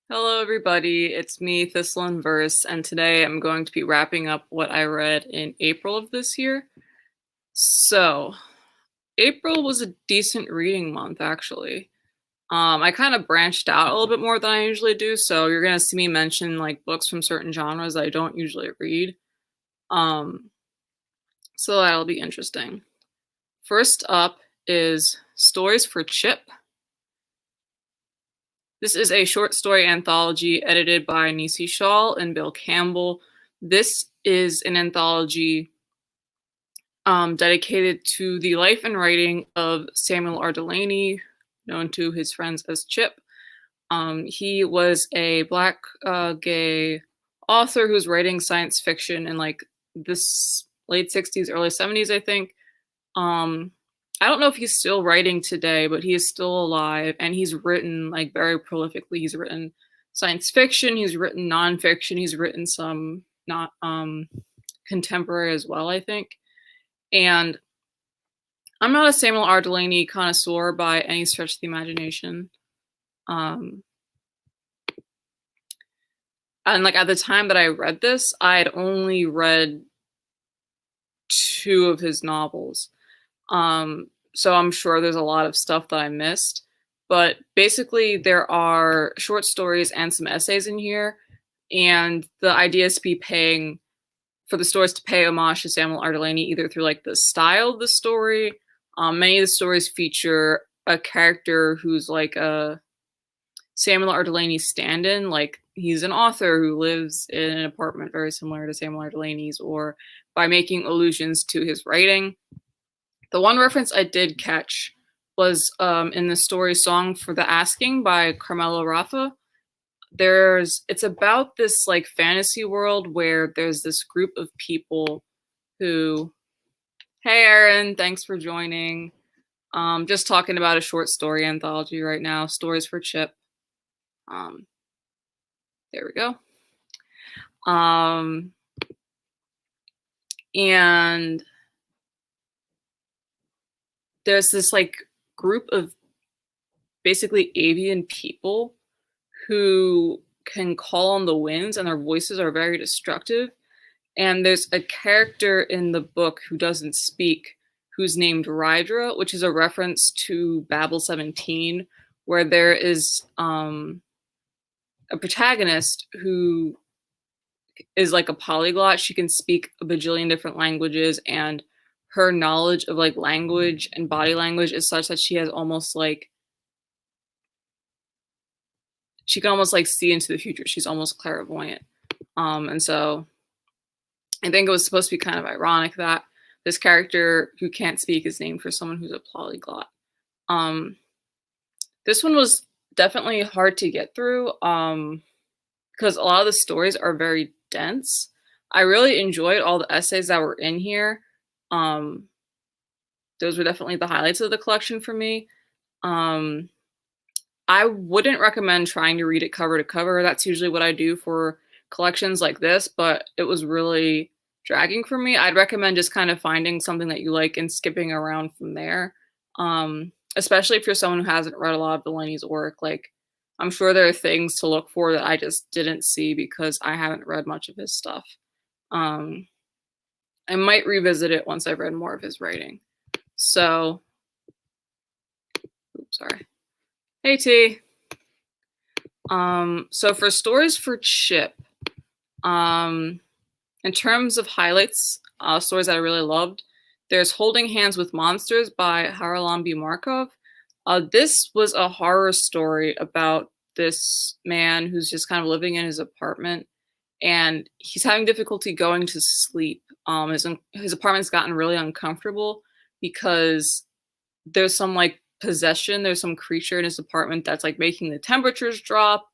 Hello, everybody. It's me, Thistle and Verse, and today I'm going to be wrapping up what I read in April of this year. So, April was a decent reading month, actually. I kind of branched out a little bit more than I usually do, so you're gonna see me mention like books from certain genres I don't usually read. Um, so that'll be interesting. First up is Stories for Chip. This is a short story anthology edited by Nisi Shawl and Bill Campbell. This is an anthology dedicated to the life and writing of Samuel R. Delany, known to his friends as Chip. He was a black gay author who's writing science fiction in like this late 60s, early 70s, I think. Um, I don't know if he's still writing today, but he is still alive and he's written like very prolifically. He's written science fiction, he's written nonfiction, he's written some not contemporary as well, I think. And I'm not a Samuel R. Delany connoisseur by any stretch of the imagination. Um, and like at the time that I read this, I had only read two of his novels. So I'm sure there's a lot of stuff that I missed. But basically, there are short stories and some essays in here. And the idea is to be paying for the stories to pay homage to Samuel R. Delany, either through like the style of the story. Many of the stories feature a character who's like a Samuel R. Delany stand-in, like he's an author who lives in an apartment very similar to Samuel R. Delany's, or by making allusions to his writing. The one reference I did catch was in the story Song for the Asking by Carmelo Rafa. It's about this like fantasy world where there's this group of people who, hey Aaron, thanks for joining. Just talking about a short story anthology right now, Stories for Chip. There we go. And there's this like group of basically avian people who can call on the winds and their voices are very destructive. And there's a character in the book who doesn't speak who's named Rydra, which is a reference to Babel 17, where there is a protagonist who is like a polyglot. She can speak a bajillion different languages, and her knowledge of like language and body language is such that she has almost like she can almost like see into the future. She's almost clairvoyant. And so I think it was supposed to be kind of ironic that this character who can't speak is named for someone who's a polyglot. This one was definitely hard to get through because a lot of the stories are very dense. I really enjoyed all the essays that were in here. Those were definitely the highlights of the collection for me. I wouldn't recommend trying to read it cover to cover. That's usually what I do for collections like this, but it was really dragging for me. I'd recommend just kind of finding something that you like and skipping around from there. Especially if you're someone who hasn't read a lot of Delany's work. Like, I'm sure there are things to look for that I just didn't see because I haven't read much of his stuff. I might revisit it once I've read more of his writing. So, oops, sorry. Hey T. So for Stories for Chip, in terms of highlights, stories that I really loved, there's Holding Hands with Monsters by Haralambie Markov. This was a horror story about this man who's just kind of living in his apartment, and he's having difficulty going to sleep. His apartment's gotten really uncomfortable because there's some like possession. There's some creature in his apartment that's like making the temperatures drop,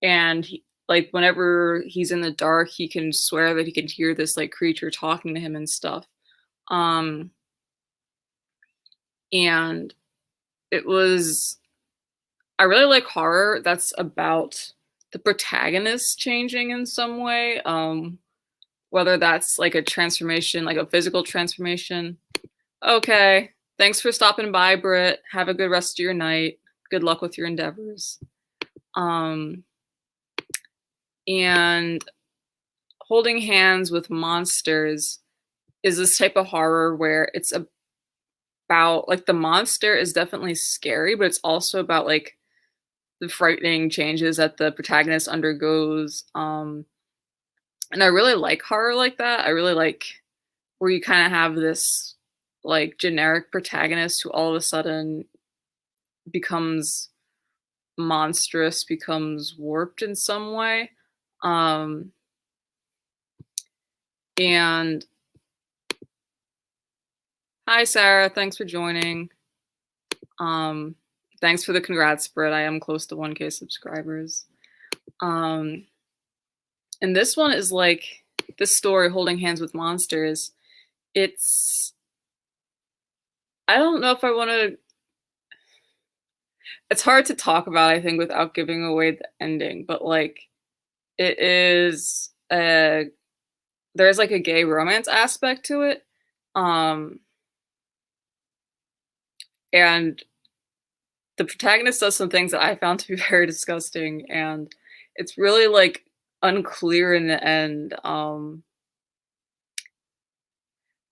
and like whenever he's in the dark, he can swear that he can hear this like creature talking to him and stuff. And it was I really like horror that's about the protagonist changing in some way. Whether that's like a transformation, like a physical transformation. Okay. Thanks for stopping by, Britt. Have a good rest of your night. Good luck with your endeavors. And Holding Hands with Monsters is this type of horror where it's about, like, the monster is definitely scary, but it's also about, like, the frightening changes that the protagonist undergoes. And I really like horror like that. I really like where you kind of have this, like, generic protagonist who all of a sudden becomes monstrous, becomes warped in some way. Um, and Hi, Sarah. Thanks for joining. Um, Thanks for the congrats, Britt. I am close to 1K subscribers. And this one is like this story, Holding Hands with Monsters. It's, I don't know if I want to, it's hard to talk about, I think, without giving away the ending, but like it is a, there's like a gay romance aspect to it. And the protagonist does some things that I found to be very disgusting, and it's really like unclear in the end.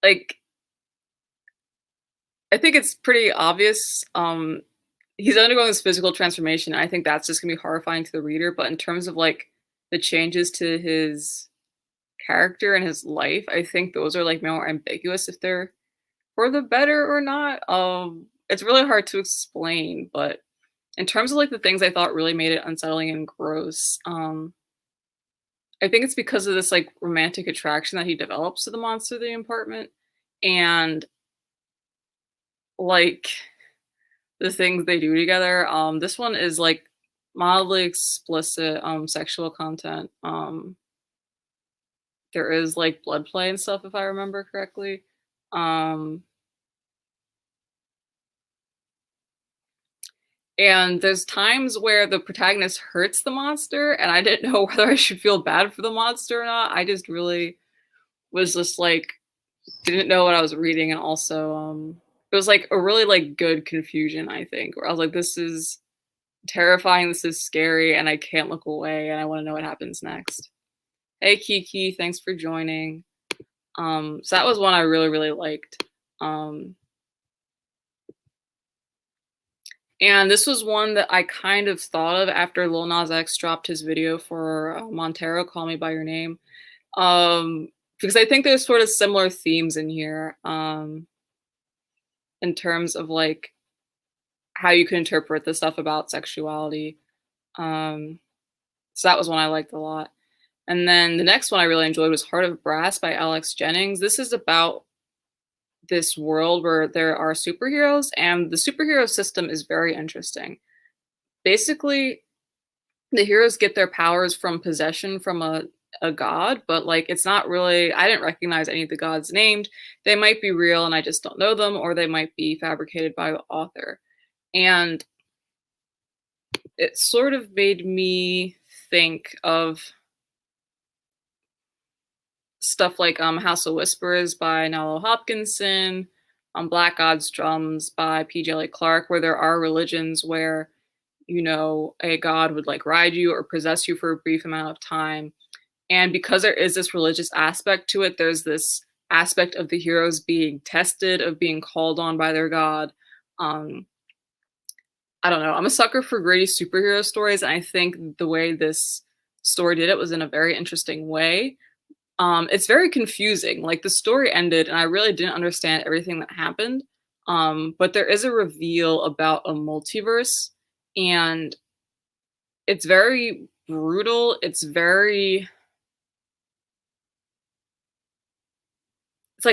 Like I think it's pretty obvious. He's undergoing this physical transformation. And I think that's just gonna be horrifying to the reader. But in terms of like the changes to his character and his life, I think those are like more ambiguous if they're for the better or not. It's really hard to explain, but in terms of like the things I thought really made it unsettling and gross, I think it's because of this like romantic attraction that he develops to the monster of the apartment, and like the things they do together. This one is like mildly explicit sexual content. There is like blood play and stuff if I remember correctly. And there's times where the protagonist hurts the monster, and I didn't know whether I should feel bad for the monster or not. I just really was just like didn't know what I was reading, and also it was like a really like good confusion, I think, where I was like, this is terrifying, this is scary, and I can't look away, and I want to know what happens next. Hey Kiki, thanks for joining. So that was one I really, really liked. And this was one that I kind of thought of after Lil Nas X dropped his video for Montero, Call Me By Your Name. Because I think there's sort of similar themes in here in terms of like how you can interpret the stuff about sexuality. So that was one I liked a lot. And then the next one I really enjoyed was Heart of Brass by Alex Jennings. This is about this world where there are superheroes, and the superhero system is very interesting. Basically, the heroes get their powers from possession from a god, but like it's not really, I didn't recognize any of the gods named. They might be real and I just don't know them, or they might be fabricated by the author. And it sort of made me think of stuff like House of Whispers by Nalo Hopkinson, Black God's Drums by P.J. Clark, where there are religions where, you know, a god would like ride you or possess you for a brief amount of time. And because there is this religious aspect to it, there's this aspect of the heroes being tested, of being called on by their god. I don't know. I'm a sucker for gritty superhero stories, and I think the way this story did it was in a very interesting way. It's very confusing. Like the story ended and I really didn't understand everything that happened. But there is a reveal about a multiverse, and it's very brutal. It's like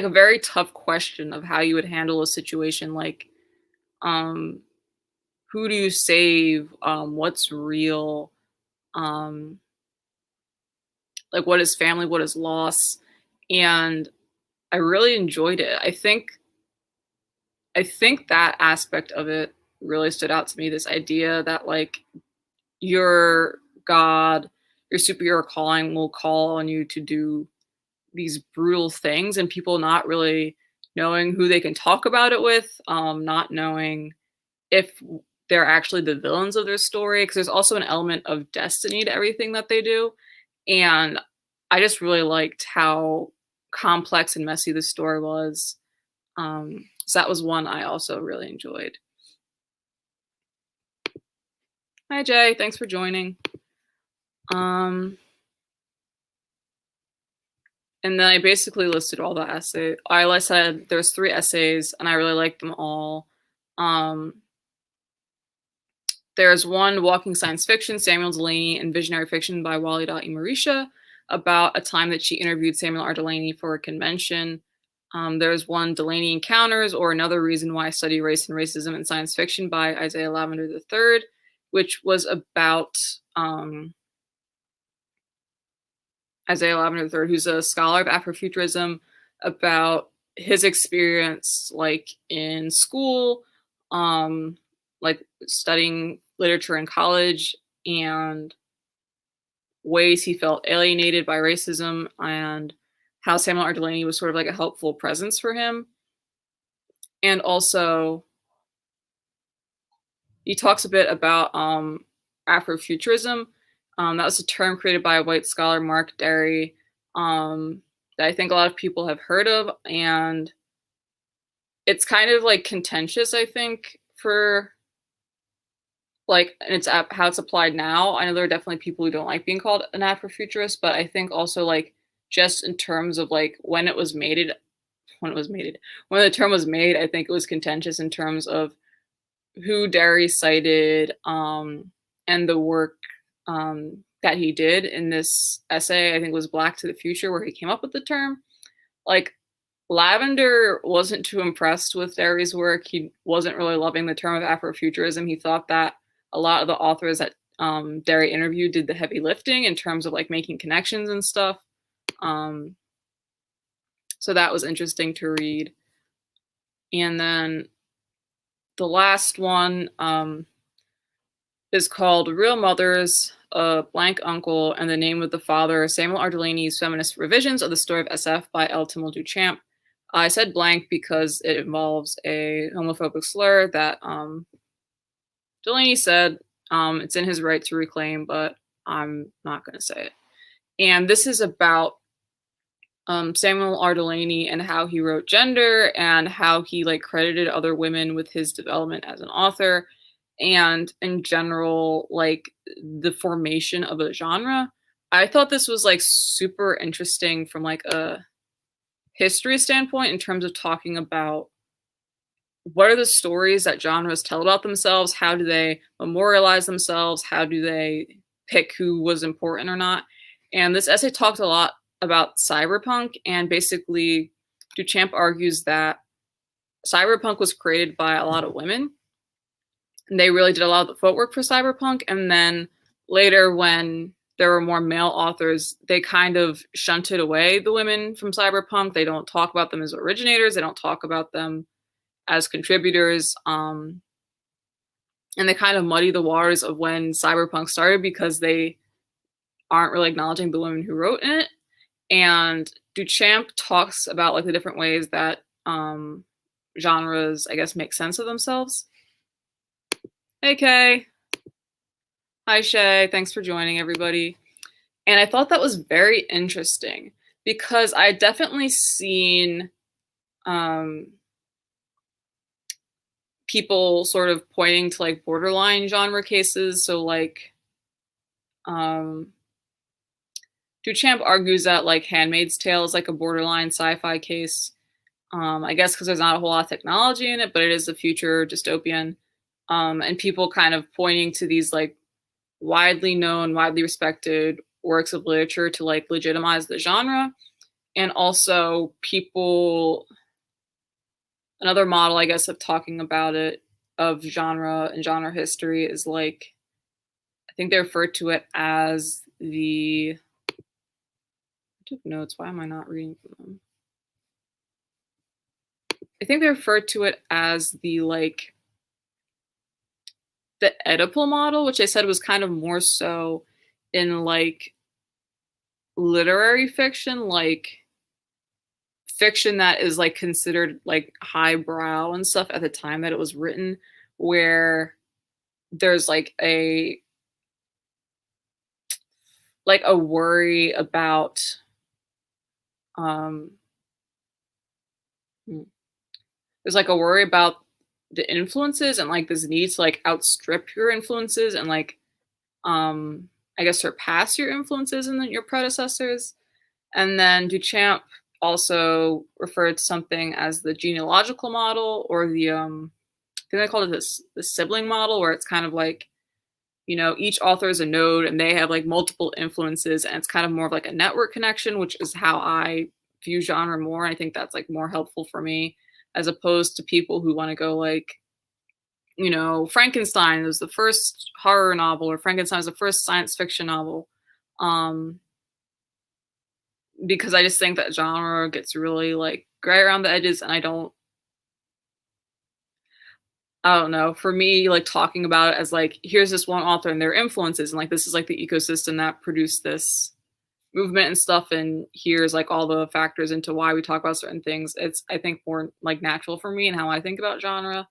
a very tough question of how you would handle a situation like, who do you save? What's real? Like what is family? What is loss? And I really enjoyed it. I think that aspect of it really stood out to me. This idea that like your god, your superhero calling will call on you to do these brutal things, and people not really knowing who they can talk about it with, not knowing if they're actually the villains of their story, because there's also an element of destiny to everything that they do. And I just really liked how complex and messy the story was. So that was one I also really enjoyed. Hi Jay, thanks for joining. And then I basically listed all the essays. Like I said, there's 3 essays, and I really liked them all. There's one, Walking Science Fiction, Samuel Delany, and Visionary Fiction by Walida Marisha, about a time that she interviewed Samuel R. Delany for a convention. There's one, Delany Encounters, or Another Reason Why I Study Race and Racism in Science Fiction by Isaiah Lavender III, which was about Isaiah Lavender III, who's a scholar of Afrofuturism, about his experience like in school, like studying literature in college, and ways he felt alienated by racism, and how Samuel R. Delany was sort of like a helpful presence for him. And also, he talks a bit about Afrofuturism. That was a term created by a white scholar, Mark Derry, that I think a lot of people have heard of, and it's kind of like contentious, I think, for like, and it's how it's applied now. I know there are definitely people who don't like being called an Afrofuturist, but I think also like just in terms of like when the term was made, I think it was contentious in terms of who Derry cited, and the work that he did in this essay. I think it was Black to the Future, where he came up with the term. Like, Lavender wasn't too impressed with Derry's work. He wasn't really loving the term of Afrofuturism. He thought that a lot of the authors that Derry interviewed did the heavy lifting in terms of like making connections and stuff. So that was interesting to read. And then the last one is called Real Mothers, a Blank Uncle, and the Name of the Father, Samuel R. Delany's Feminist Revisions of the Story of SF by L. Timel Duchamp. I said blank because it involves a homophobic slur that Delany said it's in his right to reclaim, but I'm not going to say it. And this is about Samuel R. Delany and how he wrote gender, and how he like credited other women with his development as an author, and in general, like the formation of a genre. I thought this was like super interesting from like a history standpoint, in terms of talking about what are the stories that genres tell about themselves, how do they memorialize themselves, how do they pick who was important or not. And this essay talked a lot about cyberpunk, and basically Duchamp argues that cyberpunk was created by a lot of women, and they really did a lot of the footwork for cyberpunk. And then later, when there were more male authors, they kind of shunted away the women from cyberpunk. They don't talk about them as originators. They don't talk about them as contributors. And they kind of muddy the waters of when cyberpunk started, because they aren't really acknowledging the women who wrote in it. And Duchamp talks about like the different ways that genres, I guess, make sense of themselves. Hey, Kay. Hi, Shay. Thanks for joining, everybody. And I thought that was very interesting, because I had definitely seen people sort of pointing to like borderline genre cases. So like Duchamp argues that like Handmaid's Tale is like a borderline sci-fi case. I guess because there's not a whole lot of technology in it, but it is a future dystopian. And people kind of pointing to these like widely known, widely respected works of literature to like legitimize the genre. And also people, another model, I guess, of talking about it, of genre and genre history, is like, I think they refer to it as the, I took notes, why am I not reading from them? I think they refer to it as the like the Oedipal model, which I said was kind of more so in like literary fiction, like fiction that is like considered like highbrow and stuff at the time that it was written, where there's like like a worry about um hmm, there's like a worry about the influences and like this need to like outstrip your influences and like I guess surpass your influences and then your predecessors. And then Duchamp also referred to something as the genealogical model or the I think they called it this the sibling model, where it's kind of like, you know, each author is a node and they have like multiple influences, and it's kind of more of like a network connection, which is how I view genre more. And I think that's like more helpful for me as opposed to people who want to go like, you know, Frankenstein was the first horror novel or Frankenstein was the first science fiction novel. Um, because I just think that genre gets really like gray around the edges, and I don't know. For me, like talking about it as like, here's this one author and their influences, and like this is like the ecosystem that produced this movement and stuff, and here's like all the factors into why we talk about certain things. It's I think more like natural for me and how I think about genre.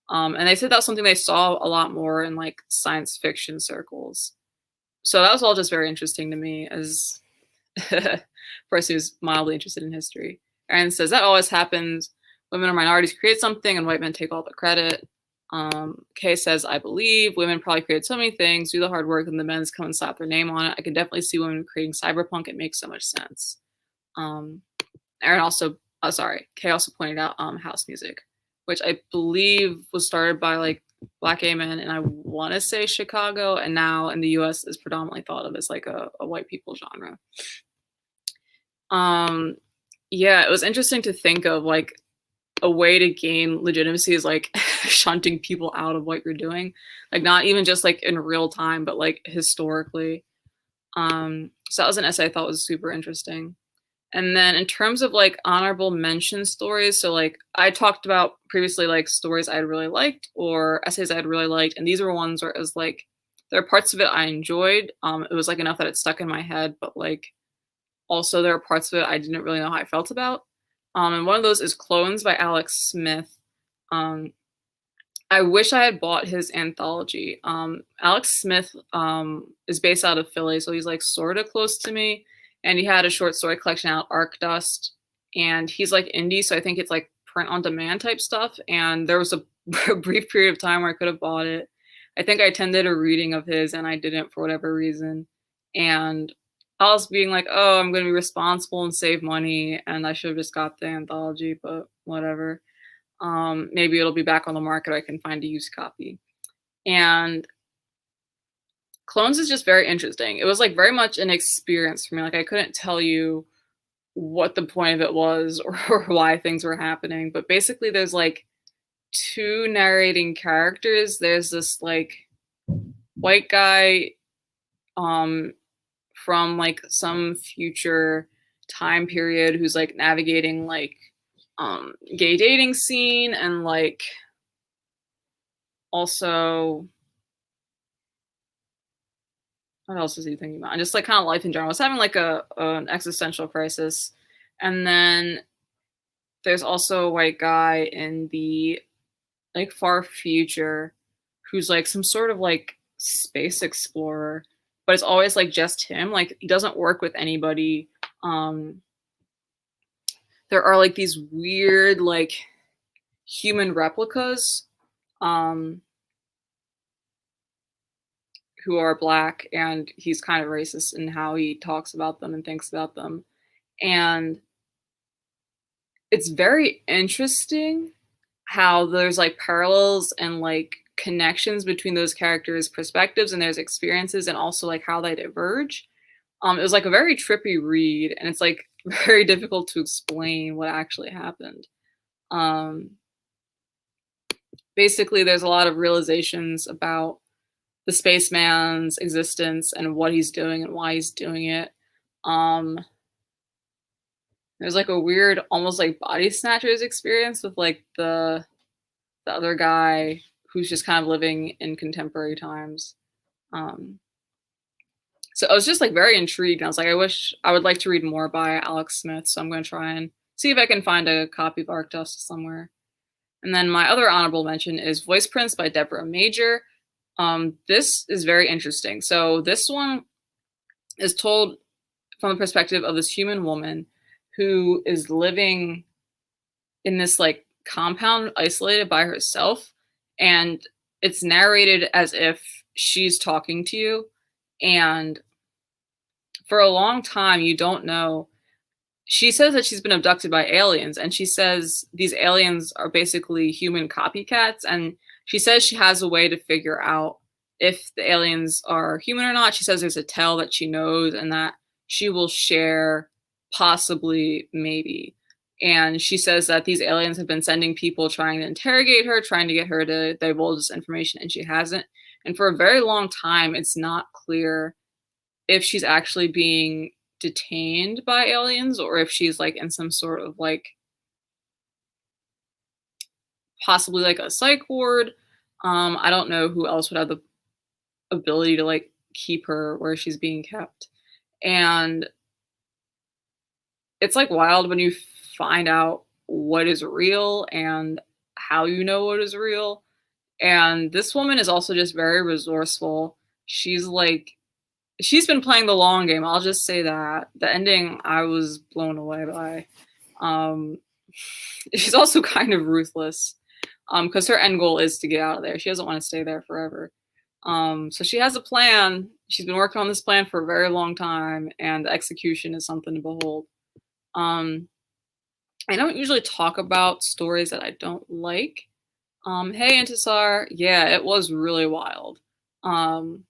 And they said that's something they saw a lot more in like science fiction circles. So that was all just very interesting to me as a person who's mildly interested in history. And says that always happens. Women or minorities create something and white men take all the credit. Kay says, I believe women probably create so many things, do the hard work, and the men's come and slap their name on it. I can definitely see women creating cyberpunk. It makes so much sense. Aaron also, Kay also pointed out house music, which I believe was started by like Black gay men, and I want to say Chicago, and now in the US is predominantly thought of as like a white people genre. Yeah, it was interesting to think of like a way to gain legitimacy is like shunting people out of what you're doing, like not even just like in real time, but like historically. So that was an essay I thought was super interesting. And then in terms of like honorable mention stories, so like I talked about previously like stories I really liked or essays I really liked, and these were ones where it was like there are parts of it I enjoyed. It was like enough that it stuck in my head, but like also there are parts of it I didn't really know how I felt about. And one of those is Clones by Alex Smith. Um, I wish I had bought his anthology. Alex Smith is based out of Philly, so he's like sort of close to me. And he had a short story collection out, Arc Dust, and he's like indie, so I think it's like print on demand type stuff. And there was a brief period of time where I could have bought it. I think I attended a reading of his and I didn't for whatever reason. And I was being like, oh, I'm going to be responsible and save money, and I should have just got the anthology, but whatever. Maybe it'll be back on the market. I can find a used copy. And Clones is just very interesting. It was like very much an experience for me. Like I couldn't tell you what the point of it was or why things were happening, but basically there's like two narrating characters. There's this like white guy from like some future time period who's like navigating like gay dating scene, and like also what else was he thinking about? And just like kind of life in general. I was having like an existential crisis. And then there's also a white guy in the like far future who's like some sort of like space explorer, but it's always like just him. Like he doesn't work with anybody. There are like these weird like human replicas who are black, and he's kind of racist in how he talks about them and thinks about them. And it's very interesting how there's like parallels and like connections between those characters' perspectives and their experiences, and also like how they diverge. It was like a very trippy read, and it's like very difficult to explain what actually happened. Basically, there's a lot of realizations about the spaceman's existence and what he's doing and why he's doing it. There's like a weird, almost like body snatchers experience with like the other guy who's just kind of living in contemporary times. So I was just like very intrigued. And I was like, I would like to read more by Alex Smith. So I'm going to try and see if I can find a copy of Arc Dust somewhere. And then my other honorable mention is Voice Prints by Deborah Major. This is very interesting. So this one is told from the perspective of this human woman who is living in this like compound isolated by herself, and it's narrated as if she's talking to you, and for a long time you don't know. She says that she's been abducted by aliens, and she says these aliens are basically human copycats, and she says she has a way to figure out if the aliens are human or not. She says there's a tell that she knows and that she will share, possibly, maybe. And she says that these aliens have been sending people trying to interrogate her, trying to get her to divulge this information, and she hasn't. And for a very long time, it's not clear if she's actually being detained by aliens or if she's like in some sort of like possibly like a psych ward. I don't know who else would have the ability to like keep her where she's being kept. And it's like wild when you find out what is real and how you know what is real. And this woman is also just very resourceful. She's like she's been playing the long game. I'll just say that. The ending I was blown away by. Um, she's also kind of ruthless because her end goal is to get out of there. She doesn't want to stay there forever. So she has a plan. She's been working on this plan for a very long time, and the execution is something to behold. Um, I don't usually talk about stories that I don't like. Hey, Intisar. Yeah, it was really wild. Um,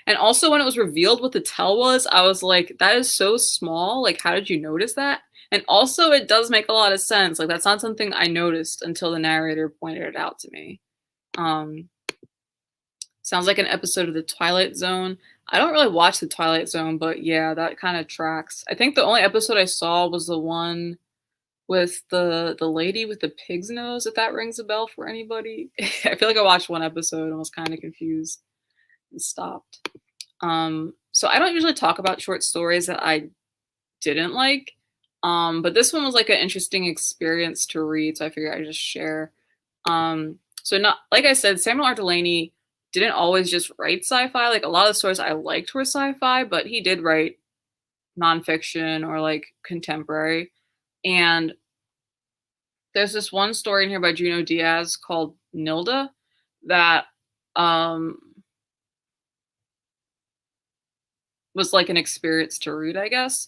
And also when it was revealed what the tell was, I was like, that is so small. Like, how did you notice that? And also it does make a lot of sense. Like, that's not something I noticed until the narrator pointed it out to me. Um, Sounds like an episode of The Twilight Zone. I don't really watch The Twilight Zone, but yeah, that kind of tracks. I think the only episode I saw was the one with the lady with the pig's nose, if that rings a bell for anybody. I feel like I watched one episode and was kind of confused and stopped. So I don't usually talk about short stories that I didn't like. But this one was like an interesting experience to read, so I figured I'd just share. So not like I said, Samuel R. Delany didn't always just write sci-fi. Like a lot of the stories I liked were sci-fi, but he did write nonfiction or like contemporary. And there's this one story in here by Junot Diaz called Nilda that um was like an experience to read, I guess.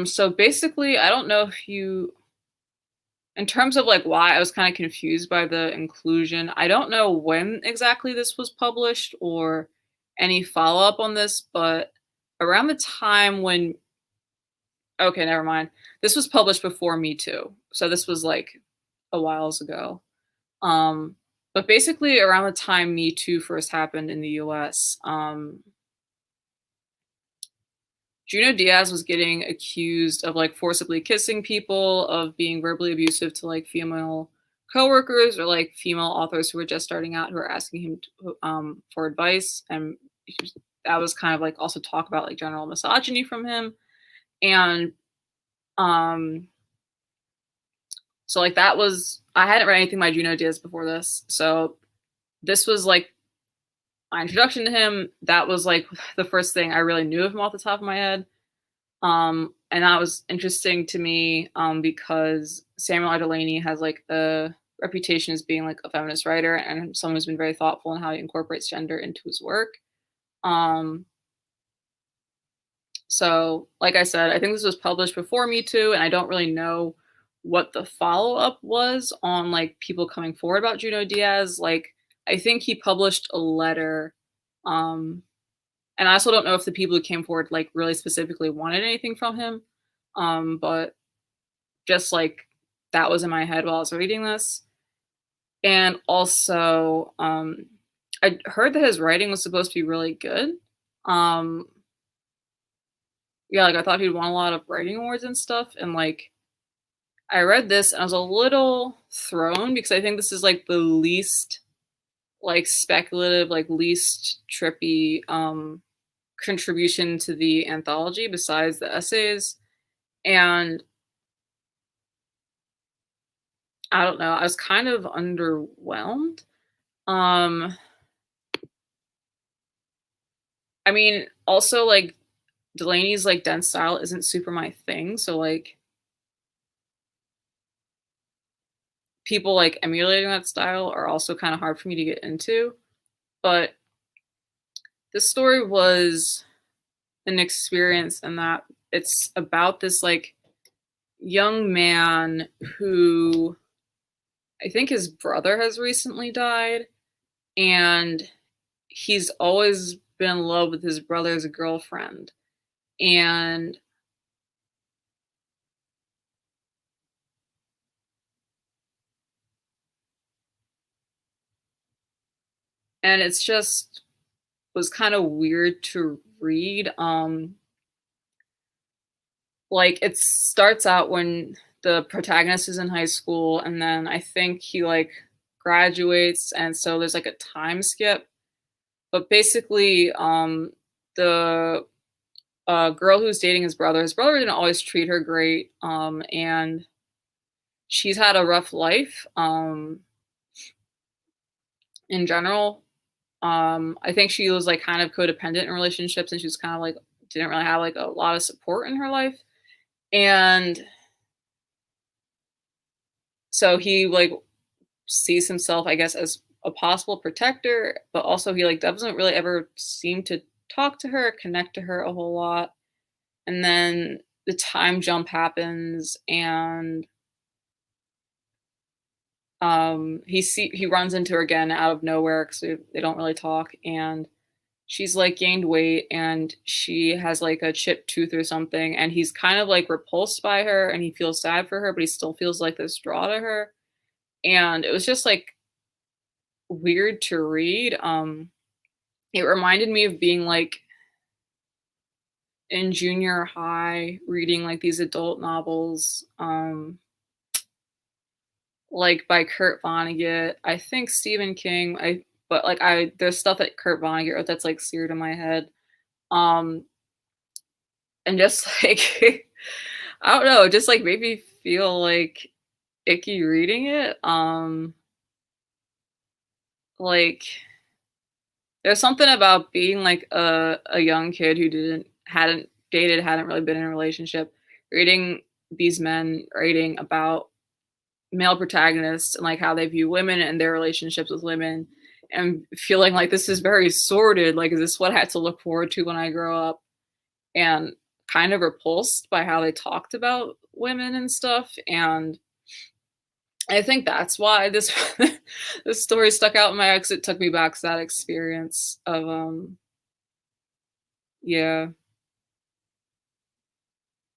So basically, I don't know if you, in terms of like why I was kind of confused by the inclusion, I don't know when exactly this was published or any follow up on this, but around the time when, okay, never mind. This was published before Me Too. So this was like a whiles ago. Um, but basically, around the time Me Too first happened in the US, Junot Diaz was getting accused of like forcibly kissing people, of being verbally abusive to like female coworkers or like female authors who were just starting out who were asking him for advice, and that was kind of like also talk about like general misogyny from him, and um, so like that was, I hadn't read anything by Junot Diaz before this, so this was like my introduction to him. That was like the first thing I really knew of him off the top of my head. And that was interesting to me because Samuel R. Delany has like a reputation as being like a feminist writer and someone who's been very thoughtful in how he incorporates gender into his work. So, like I said, I think this was published before Me Too, and I don't really know what the follow up was on like people coming forward about Junot Diaz. Like, I think he published a letter. And I also don't know if the people who came forward like really specifically wanted anything from him. But just like that was in my head while I was reading this. And also, I heard that his writing was supposed to be really good. Um, yeah, like I thought he'd won a lot of writing awards and stuff. And like I read this and I was a little thrown because I think this is like the least like speculative, like least trippy contribution to the anthology besides the essays. And I don't know, I was kind of underwhelmed. I I mean, also like Delany's like dense style isn't super my thing, so like people like emulating that style are also kind of hard for me to get into. But this story was an experience in that it's about this like young man who I think his brother has recently died, and he's always been in love with his brother's girlfriend. And it's just was kind of weird to read. Like it starts out when the protagonist is in high school, and then I think he like graduates, and so there's like a time skip. But basically, the girl who's dating his brother didn't always treat her great, and she's had a rough life, in general. I think she was like kind of codependent in relationships, and she was kind of like didn't really have like a lot of support in her life. And so he like sees himself, I guess, as a possible protector, but also he like doesn't really ever seem to talk to her, connect to her a whole lot. And then the time jump happens, and he runs into her again out of nowhere because they don't really talk, and she's like gained weight and she has like a chipped tooth or something, and he's kind of like repulsed by her and he feels sad for her, but he still feels like this draw to her. And it was just like weird to read. It reminded me of being like in junior high reading like these adult novels, like by Kurt Vonnegut. I think Stephen King. But like there's stuff that Kurt Vonnegut wrote that's like seared in my head. Um, and just like I don't know, it just like made me feel like icky reading it. Like there's something about being like a young kid who hadn't dated, hadn't really been in a relationship, reading these men writing about male protagonists and like how they view women and their relationships with women, and feeling like this is very sordid. Like, is this what I had to look forward to when I grow up? And kind of repulsed by how they talked about women and stuff. And I think that's why this this story stuck out in my ex. It took me back to that experience of yeah,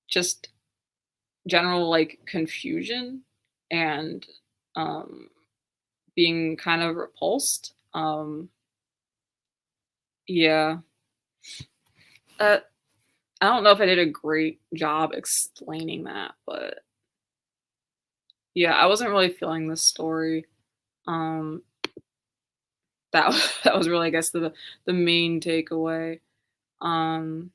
just general like confusion and um being kind of repulsed. Yeah. Uh, I don't know if I did a great job explaining that, but yeah, I wasn't really feeling this story. Um, that that was really, I guess, the main takeaway. Um,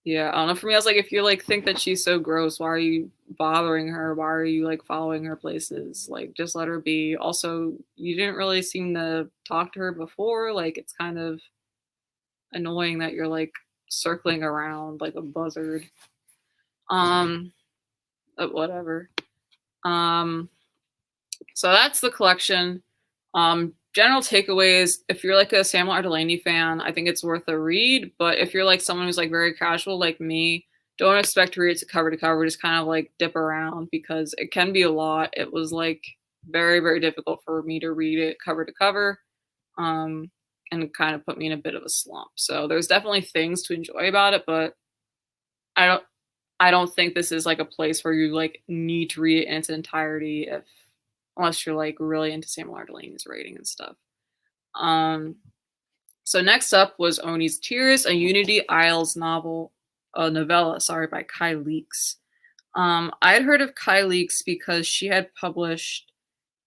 yeah, I don't know. For me, I was like, if you like think that she's so gross, why are you bothering her? Why are you like following her places? Like, just let her be. Also, you didn't really seem to talk to her before. Like, it's kind of annoying that you're like circling around like a buzzard. Um, but whatever. Um, so that's the collection. General takeaways: if you're like a Samuel R. Delany fan, I think it's worth a read. But if you're like someone who's like very casual like me, don't expect to read it to cover. Just kind of like dip around because it can be a lot. It was like very, very difficult for me to read it cover to cover. And kind of put me in a bit of a slump. So there's definitely things to enjoy about it, but I don't I don't think this is like a place where you like need to read it in its entirety if unless you're like really into Samuel R. Delany's writing and stuff. Um so next up was Oni's Tears, a Unity Isles novel, a novella, sorry, by Kai Leaks. I had heard of Kai Leaks because she had published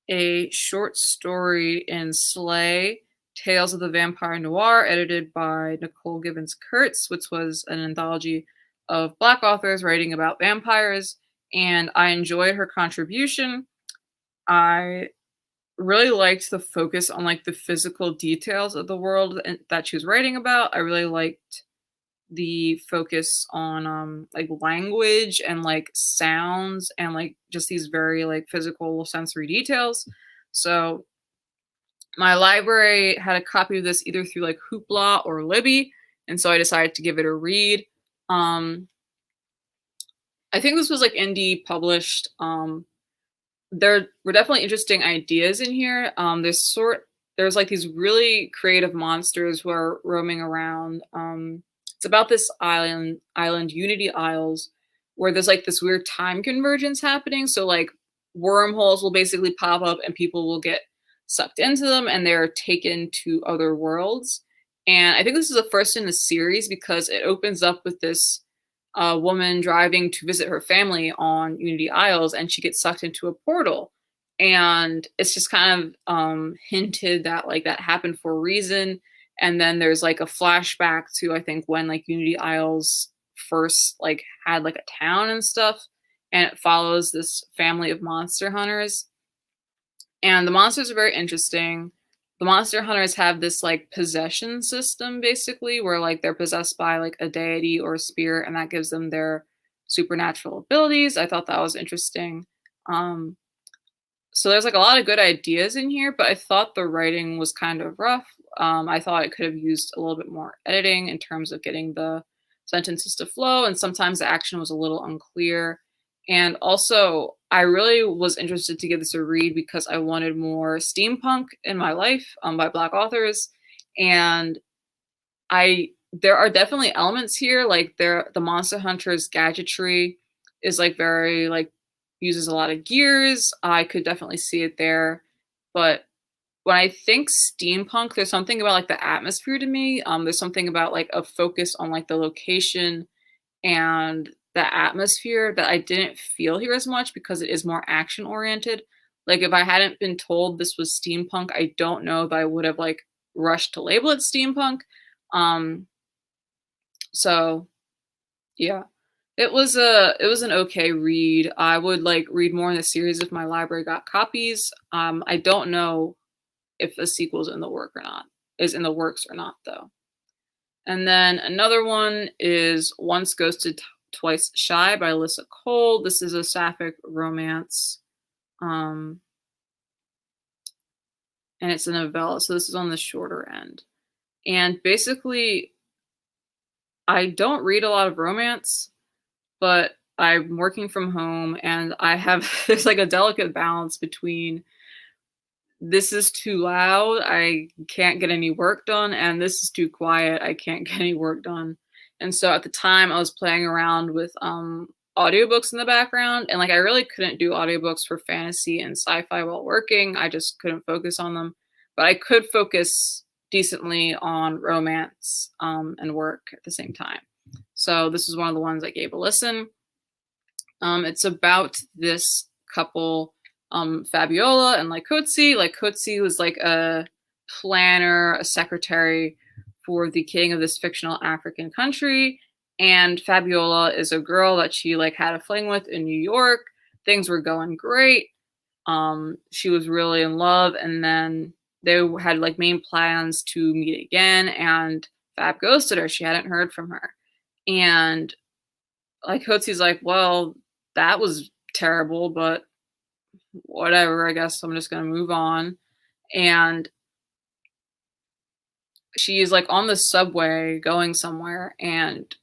a short story in Slay, Tales of the Vampire Noir, edited by Nicole Gibbons Kurtz, which was an anthology of Black authors writing about vampires, and I enjoyed her contribution. I really liked the focus on, like, the physical details of the world and that she was writing about. I really liked the focus on, like, language and, like, sounds and, like, just these very, like, physical sensory details. So, my library had a copy of this either through, like, Hoopla or Libby, and so I decided to give it a read. Um, I think this was, like, indie published. There were definitely interesting ideas in here. There's like these really creative monsters who are roaming around. It's about this island, Unity Isles, where there's like this weird time convergence happening. So like wormholes will basically pop up and people will get sucked into them and they're taken to other worlds. And I think this is the first in the series because it opens up with this woman driving to visit her family on Unity Isles, and she gets sucked into a portal. And it's just kind of hinted that like that happened for a reason. And then there's like a flashback to I think when like Unity Isles first like had like a town and stuff, and it follows this family of monster hunters. And the monsters are very interesting. The monster hunters have this like possession system basically where like they're possessed by like a deity or a spirit and that gives them their supernatural abilities. I thought that was interesting. Um so there's like a lot of good ideas in here, but I thought the writing was kind of rough. I thought it could have used a little bit more editing in terms of getting the sentences to flow, and sometimes the action was a little unclear. And also, I really was interested to give this a read because I wanted more steampunk in my life by Black authors. And I there are definitely elements here, like the Monster Hunter's gadgetry is like very like uses a lot of gears. I could definitely see it there. But when I think steampunk, there's something about like the atmosphere to me. There's something about like a focus on like the location and the atmosphere that I didn't feel here as much because it is more action oriented. Like if I hadn't been told this was steampunk, I don't know if I would have like rushed to label it steampunk. Um, so yeah. It was an okay read. I would like read more in the series if my library got copies. I don't know if a sequel's in the work or not. Is in the works or not though. And then another one is Once Ghosted, Twice Shy by Alyssa Cole. This is a sapphic romance. And it's a novella, so this is on the shorter end. And basically, I don't read a lot of romance, but I'm working from home and I have there's like a delicate balance between this is too loud, I can't get any work done, and this is too quiet, I can't get any work done. And so at the time I was playing around with audiobooks in the background, and like I really couldn't do audiobooks for fantasy and sci-fi while working. I just couldn't focus on them. But I could focus decently on romance and work at the same time. So this is one of the ones I gave a listen. It's about this couple, Fabiola and Lycozi. Lycozi was like a planner, a secretary for the king of this fictional African country. And Fabiola is a girl that she like had a fling with in New York. Things were going great. She was really in love, and then they had like main plans to meet again, and Fab ghosted her. She hadn't heard from her. And like Hotzi's like, well, that was terrible, but whatever, I guess I'm just gonna move on. And she's like on the subway going somewhere, and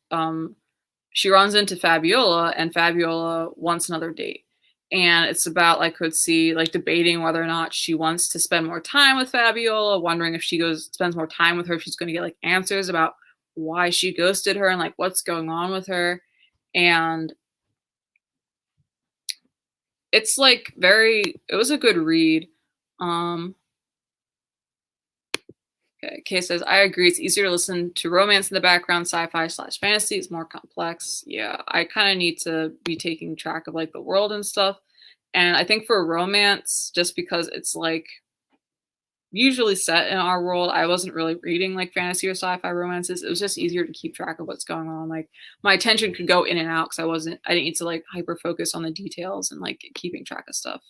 she runs into Fabiola, and Fabiola wants another date. And it's about like Hotzi like debating whether or not she wants to spend more time with Fabiola, wondering if she spends more time with her, if she's gonna get like answers about why she ghosted her and like what's going on with her. And it's like it was a good read. Okay, Kay says, I agree. It's easier to listen to romance in the background. Sci-fi/fantasy is more complex. Yeah, I kind of need to be taking track of like the world and stuff. And I think for romance, just because it's like usually set in our world, I wasn't really reading like fantasy or sci-fi romances. It was just easier to keep track of what's going on. Like my attention could go in and out because I didn't need to like hyper focus on the details and like keeping track of stuff.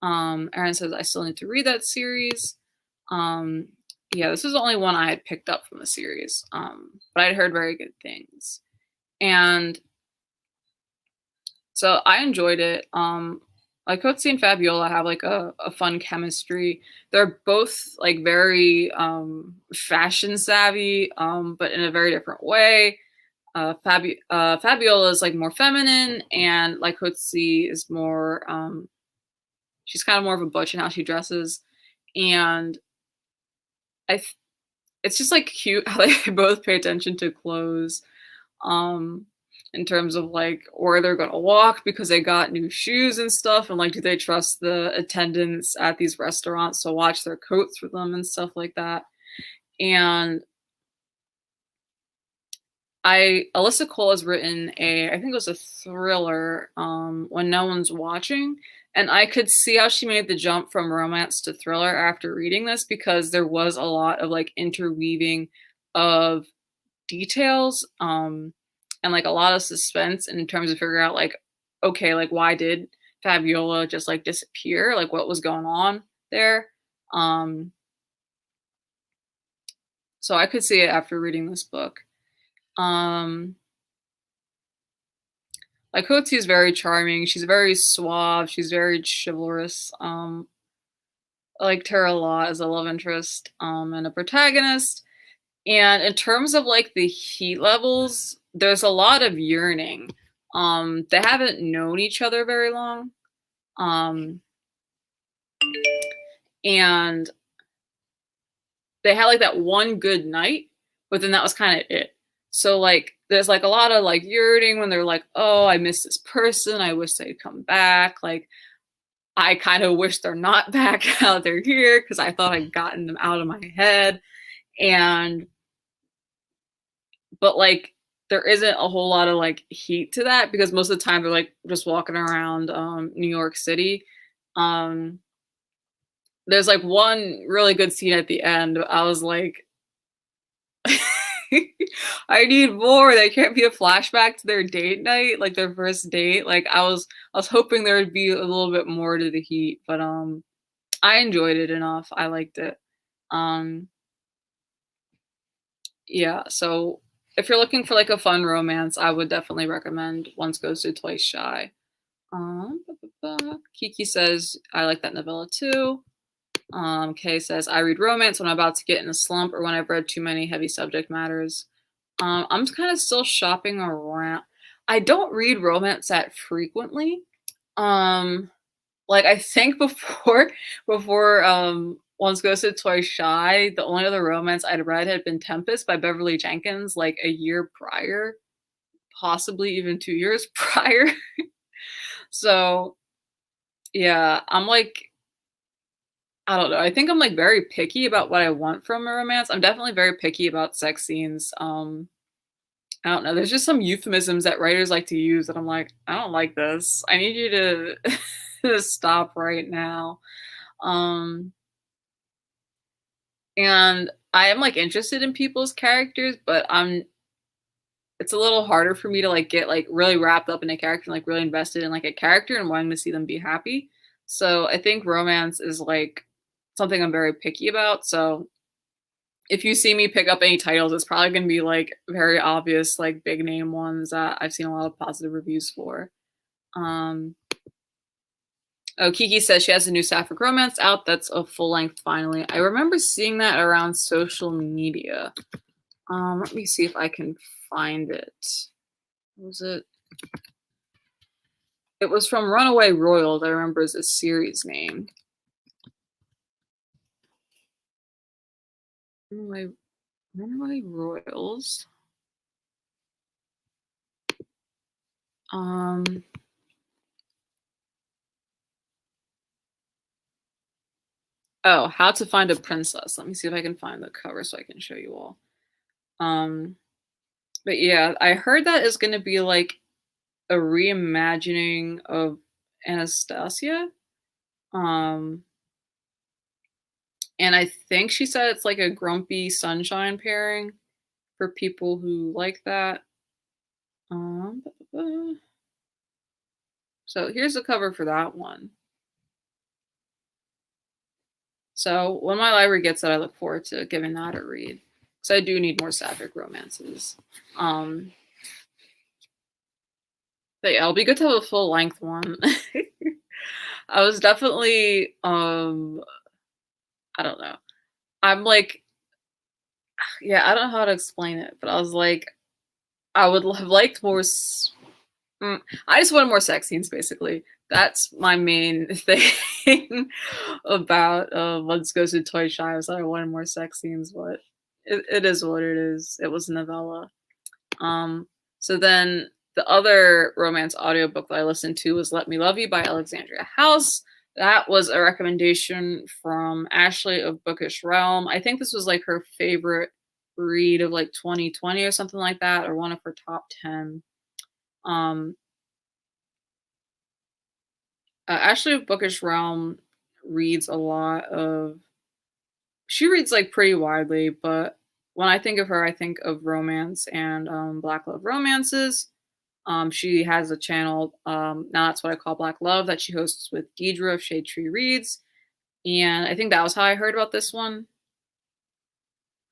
Aaron says, I still need to read that series. Yeah, this was the only one I had picked up from the series, but I'd heard very good things. And so I enjoyed it. Like Coetzee and Fabiola have like a fun chemistry. They're both like very fashion savvy, but in a very different way. Fabiola is like more feminine, and like Coetzee is more she's kind of more of a butch in how she dresses. And it's just like cute how they both pay attention to clothes. In terms of like where they're gonna walk because they got new shoes and stuff, and like do they trust the attendants at these restaurants to watch their coats for them and stuff like that. And Alyssa Cole has written I think it was a thriller, When No One's Watching, and I could see how she made the jump from romance to thriller after reading this, because there was a lot of like interweaving of details, and like a lot of suspense in terms of figuring out like, okay, like why did Fabiola just like disappear? Like what was going on there? So I could see it after reading this book. Like Coetzee is very charming. She's very suave. She's very chivalrous. I liked her a lot as a love interest, and a protagonist. And in terms of like the heat levels, there's a lot of yearning. They haven't known each other very long. And they had like that one good night, but then that was kind of it. So like there's like a lot of like yearning when they're like, oh, I miss this person. I wish they'd come back. Like I kind of wish they're not back now they're here, because I thought I'd gotten them out of my head. But like there isn't a whole lot of like heat to that, because most of the time they're like just walking around New York City. There's like one really good scene at the end. I was like, I need more. They can't be a flashback to their date night, like their first date. Like I was hoping there would be a little bit more to the heat, but I enjoyed it enough. I liked it. Yeah, so if you're looking for like a fun romance, I would definitely recommend Once Ghosted, Twice Shy. Kiki says, I like that novella too. Kay says, I read romance when I'm about to get in a slump or when I've read too many heavy subject matters. I'm kind of still shopping around. I don't read romance that frequently. Like I think before Once Ghosted, Twice Shy, the only other romance I'd read had been Tempest by Beverly Jenkins, like a year prior, possibly even 2 years prior. So yeah, I'm like, I don't know. I think I'm like very picky about what I want from a romance. I'm definitely very picky about sex scenes. I don't know. There's just some euphemisms that writers like to use that I'm like, I don't like this. I need you to, to stop right now. And I am like interested in people's characters, but it's a little harder for me to like get like really wrapped up in a character and like really invested in like a character and wanting to see them be happy. So I think romance is like something I'm very picky about. So if you see me pick up any titles, it's probably going to be like very obvious, like big name ones that I've seen a lot of positive reviews for. Oh, Kiki says she has a new Sapphic Romance out that's a full length finally. I remember seeing that around social media. Let me see if I can find it. What was it? It was from Runaway Royals, I remember as a series name. Runaway Royals. Oh, How to Find a Princess. Let me see if I can find the cover so I can show you all. But yeah, I heard that is going to be like a reimagining of Anastasia. And I think she said it's like a grumpy sunshine pairing for people who like that. So here's the cover for that one. So when my library gets it, I look forward to giving that a read because I do need more sapphic romances. But yeah, it'll be good to have a full length one. I was definitely I don't know. I'm like, yeah, I don't know how to explain it, but I was like, I would have liked more. I just wanted more sex scenes, basically. That's my main thing about Let's Go to Toy Shy. Was that I wanted more sex scenes, but it is what it is. It was a novella. So then the other romance audiobook that I listened to was Let Me Love You by Alexandria House. That was a recommendation from Ashley of Bookish Realm. I think this was like her favorite read of like 2020 or something like that, or one of her top 10. Ashley of Bookish Realm reads a lot of. She reads like pretty widely, but when I think of her, I think of romance and Black love romances. She has a channel, now that's what I call Black Love, that she hosts with Deidre of Shade Tree Reads. And I think that was how I heard about this one.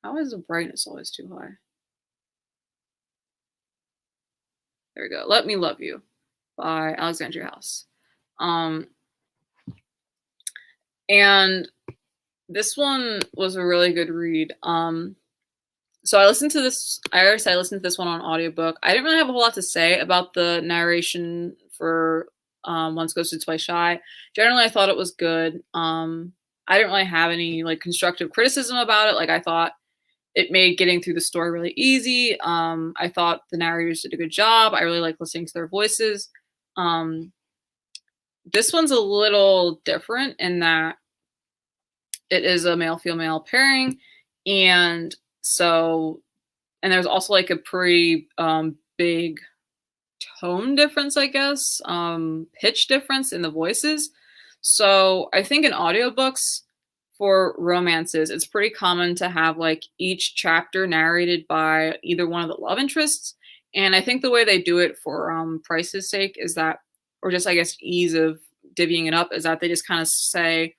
How is the brightness always too high? There we go. Let Me Love You by Alexandria House. And this one was a really good read. So I listened to this, I already said I listened to this one on audiobook. I didn't really have a whole lot to say about the narration for Once Ghosted, Twice Shy. Generally, I thought it was good. I didn't really have any like constructive criticism about it. Like I thought it made getting through the story really easy. I thought the narrators did a good job. I really like listening to their voices. This one's a little different in that it is a male-female pairing, and there's also like a pretty big tone difference, I guess, pitch difference in the voices. So I think in audiobooks for romances, it's pretty common to have like each chapter narrated by either one of the love interests. And I think the way they do it for price's sake is that, or just I guess ease of divvying it up, is that they just kind of say,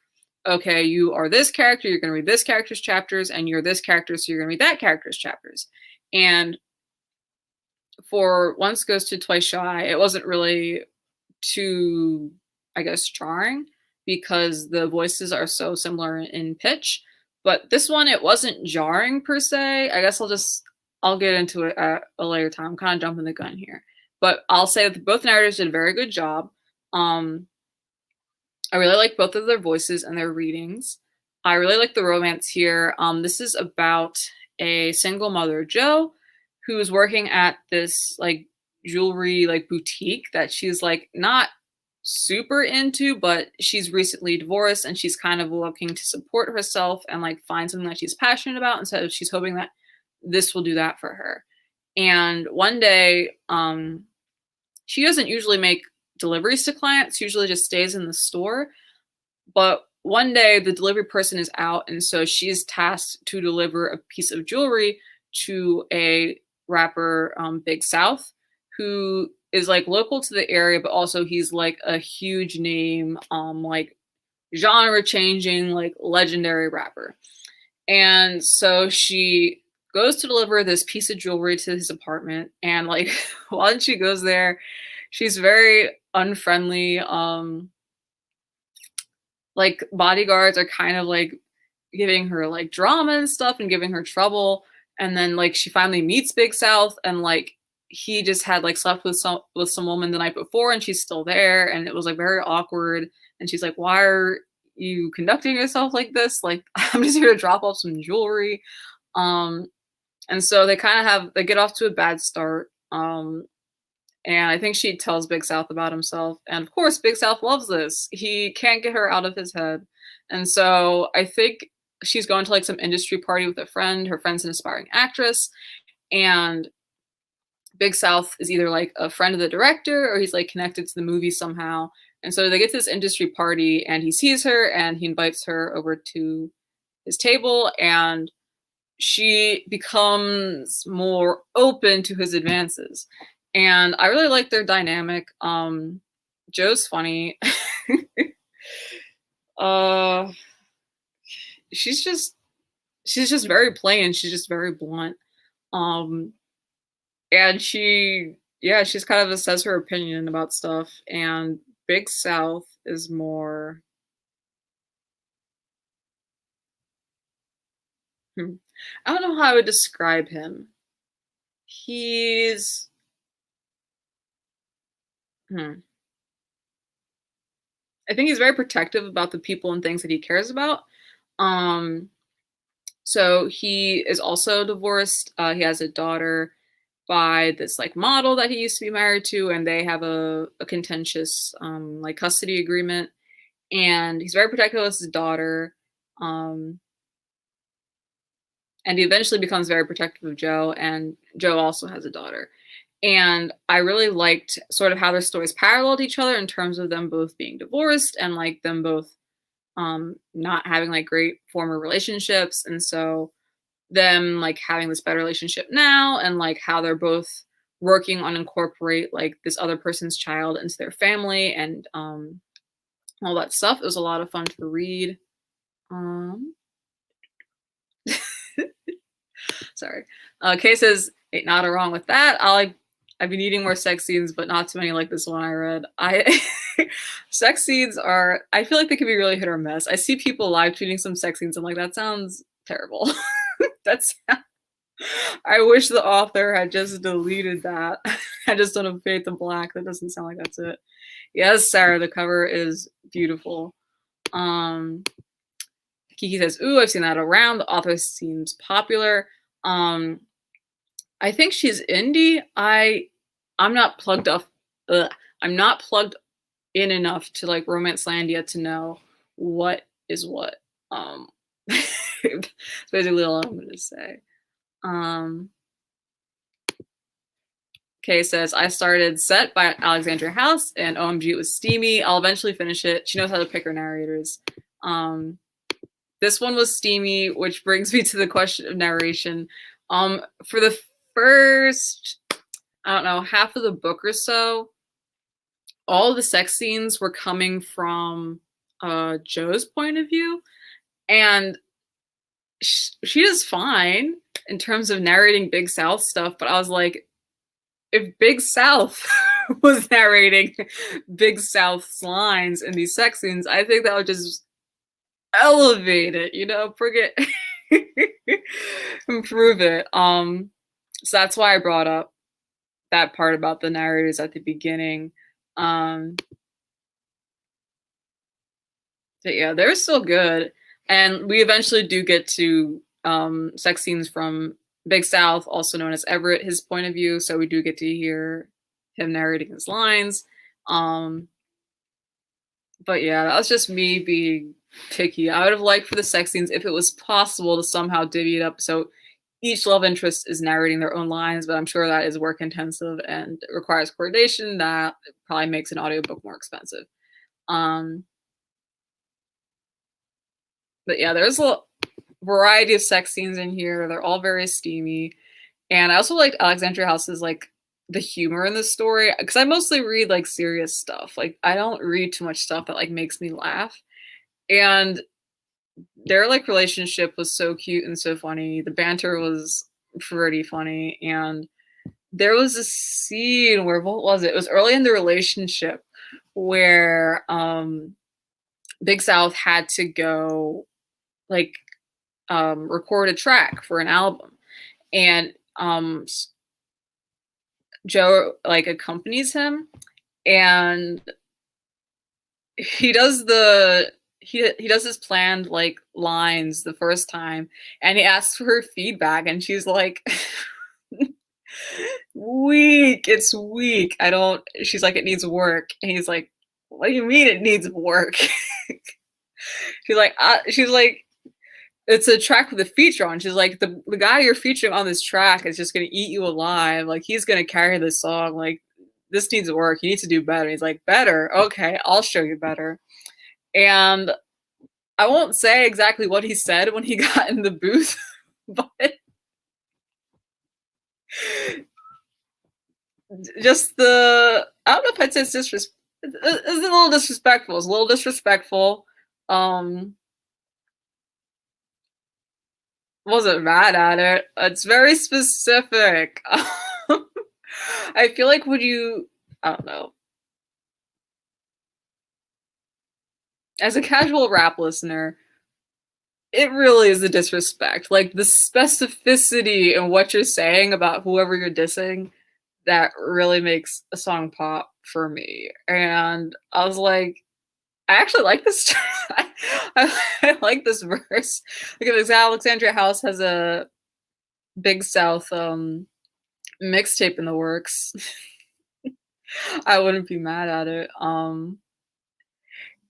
okay, you are this character, you're going to read this character's chapters, and you're this character, so you're going to read that character's chapters. And for Once Ghosted, Twice Shy, it wasn't really too, I guess, jarring because the voices are so similar in pitch. But this one, it wasn't jarring per se. I guess I'll get into it at a later time. I'm kind of jumping the gun here. But I'll say that both narrators did a very good job. I really like both of their voices and their readings. I really like the romance here. This is about a single mother, Jo, who's working at this like jewelry like boutique that she's like not super into, but she's recently divorced and she's kind of looking to support herself and like find something that she's passionate about. And so she's hoping that this will do that for her. And one day, she doesn't usually make deliveries to clients, usually just stays in the store. But one day the delivery person is out, and so she's tasked to deliver a piece of jewelry to a rapper, Big South, who is like local to the area, but also he's like a huge name, like genre changing, like legendary rapper. And so she goes to deliver this piece of jewelry to his apartment, and like while she goes there, she's very unfriendly. Like bodyguards are kind of like giving her like drama and stuff and giving her trouble. And then like she finally meets Big South, and like he just had like slept with some woman the night before, and she's still there, and it was like very awkward. And she's like, "Why are you conducting yourself like this? Like I'm just here to drop off some jewelry." And so they get off to a bad start. And I think she tells Big South about himself. And of course, Big South loves this. He can't get her out of his head. And so I think she's going to like some industry party with a friend. Her friend's an aspiring actress. And Big South is either like a friend of the director or he's like connected to the movie somehow. And so they get to this industry party and he sees her and he invites her over to his table, and she becomes more open to his advances. And I really like their dynamic. Jo's funny. she's just very plain. She's just very blunt. Um, and she's kind of says her opinion about stuff. And Big South is more. Hmm, I don't know how I would describe him. He's hmm, I think he's very protective about the people and things that he cares about. Um, so he is also divorced. He has a daughter by this like model that he used to be married to, and they have a contentious like custody agreement. And he's very protective of his daughter. Um, and he eventually becomes very protective of Joe, and Joe also has a daughter. And I really liked sort of how their stories paralleled each other in terms of them both being divorced and like them both not having like great former relationships, and so them like having this better relationship now, and like how they're both working on incorporate like this other person's child into their family, and all that stuff. It was a lot of fun to read. um Sorry. Kay says, "Ain't not a wrong with that. I've been needing more sex scenes, but not too many like this one I read." Sex scenes are, I feel like they can be really hit or miss. I see people live tweeting some sex scenes. I'm like, that sounds terrible. That's I wish the author had just deleted that. I just don't have Fade to Black. That doesn't sound like that's it. Yes, Sarah, the cover is beautiful. Um Kiki says, "Ooh, I've seen that around. The author seems popular." Um, I think she's indie. I'm not plugged up. Ugh, I'm not plugged in enough to like Romance Landia to know what is what. That's basically all I'm gonna say. Um, Kay says, "I started Set by Alexandria House, and OMG, it was steamy. I'll eventually finish it." She knows how to pick her narrators. Um, This one was steamy, which brings me to the question of narration. For the first, I don't know, half of the book or so, all of the sex scenes were coming from Joe's point of view, and she is fine in terms of narrating Big South stuff. But I was like, if Big South was narrating Big South's lines in these sex scenes, I think that would just elevate it, bring it, improve it. So that's why I brought up that part about the narrators at the beginning. Um, but yeah, they're still good, and we eventually do get to sex scenes from Big South, also known as Everett, his point of view. So we do get to hear him narrating his lines. Um, but yeah, that was just me being picky. I would have liked for the sex scenes, if it was possible, to somehow divvy it up so each love interest is narrating their own lines, but I'm sure that is work intensive and requires coordination that probably makes an audiobook more expensive. Um, but yeah, there's a variety of sex scenes in here. They're all very steamy. And I also liked Alexandria House's like the humor in the story, because I mostly read like serious stuff. Like I don't read too much stuff that like makes me laugh. And their like relationship was so cute and so funny. The banter was pretty funny, and there was a scene where, what was it? It was early in the relationship where Big South had to go like record a track for an album, and Joe like accompanies him, and he does he does his planned like lines the first time, and he asks for her feedback, and she's like, weak, it's weak. I don't She's like, it needs work, and he's like, what do you mean it needs work? She's like, it's a track with a feature on. She's like, the guy you're featuring on this track is just gonna eat you alive. Like he's gonna carry this song. Like this needs work. You need to do better. He's like, better? Okay, I'll show you better. And I won't say exactly what he said when he got in the booth, but just I don't know if I'd say it's a little disrespectful. It's a little disrespectful. Um, Wasn't mad at it. It's very specific. I feel like would you I don't know. As a casual rap listener, it really is a disrespect. Like the specificity in what you're saying about whoever you're dissing, that really makes a song pop for me. And I was like, I actually like this. I like this verse. Because Alexandria House has a Big South mixtape in the works. I wouldn't be mad at it.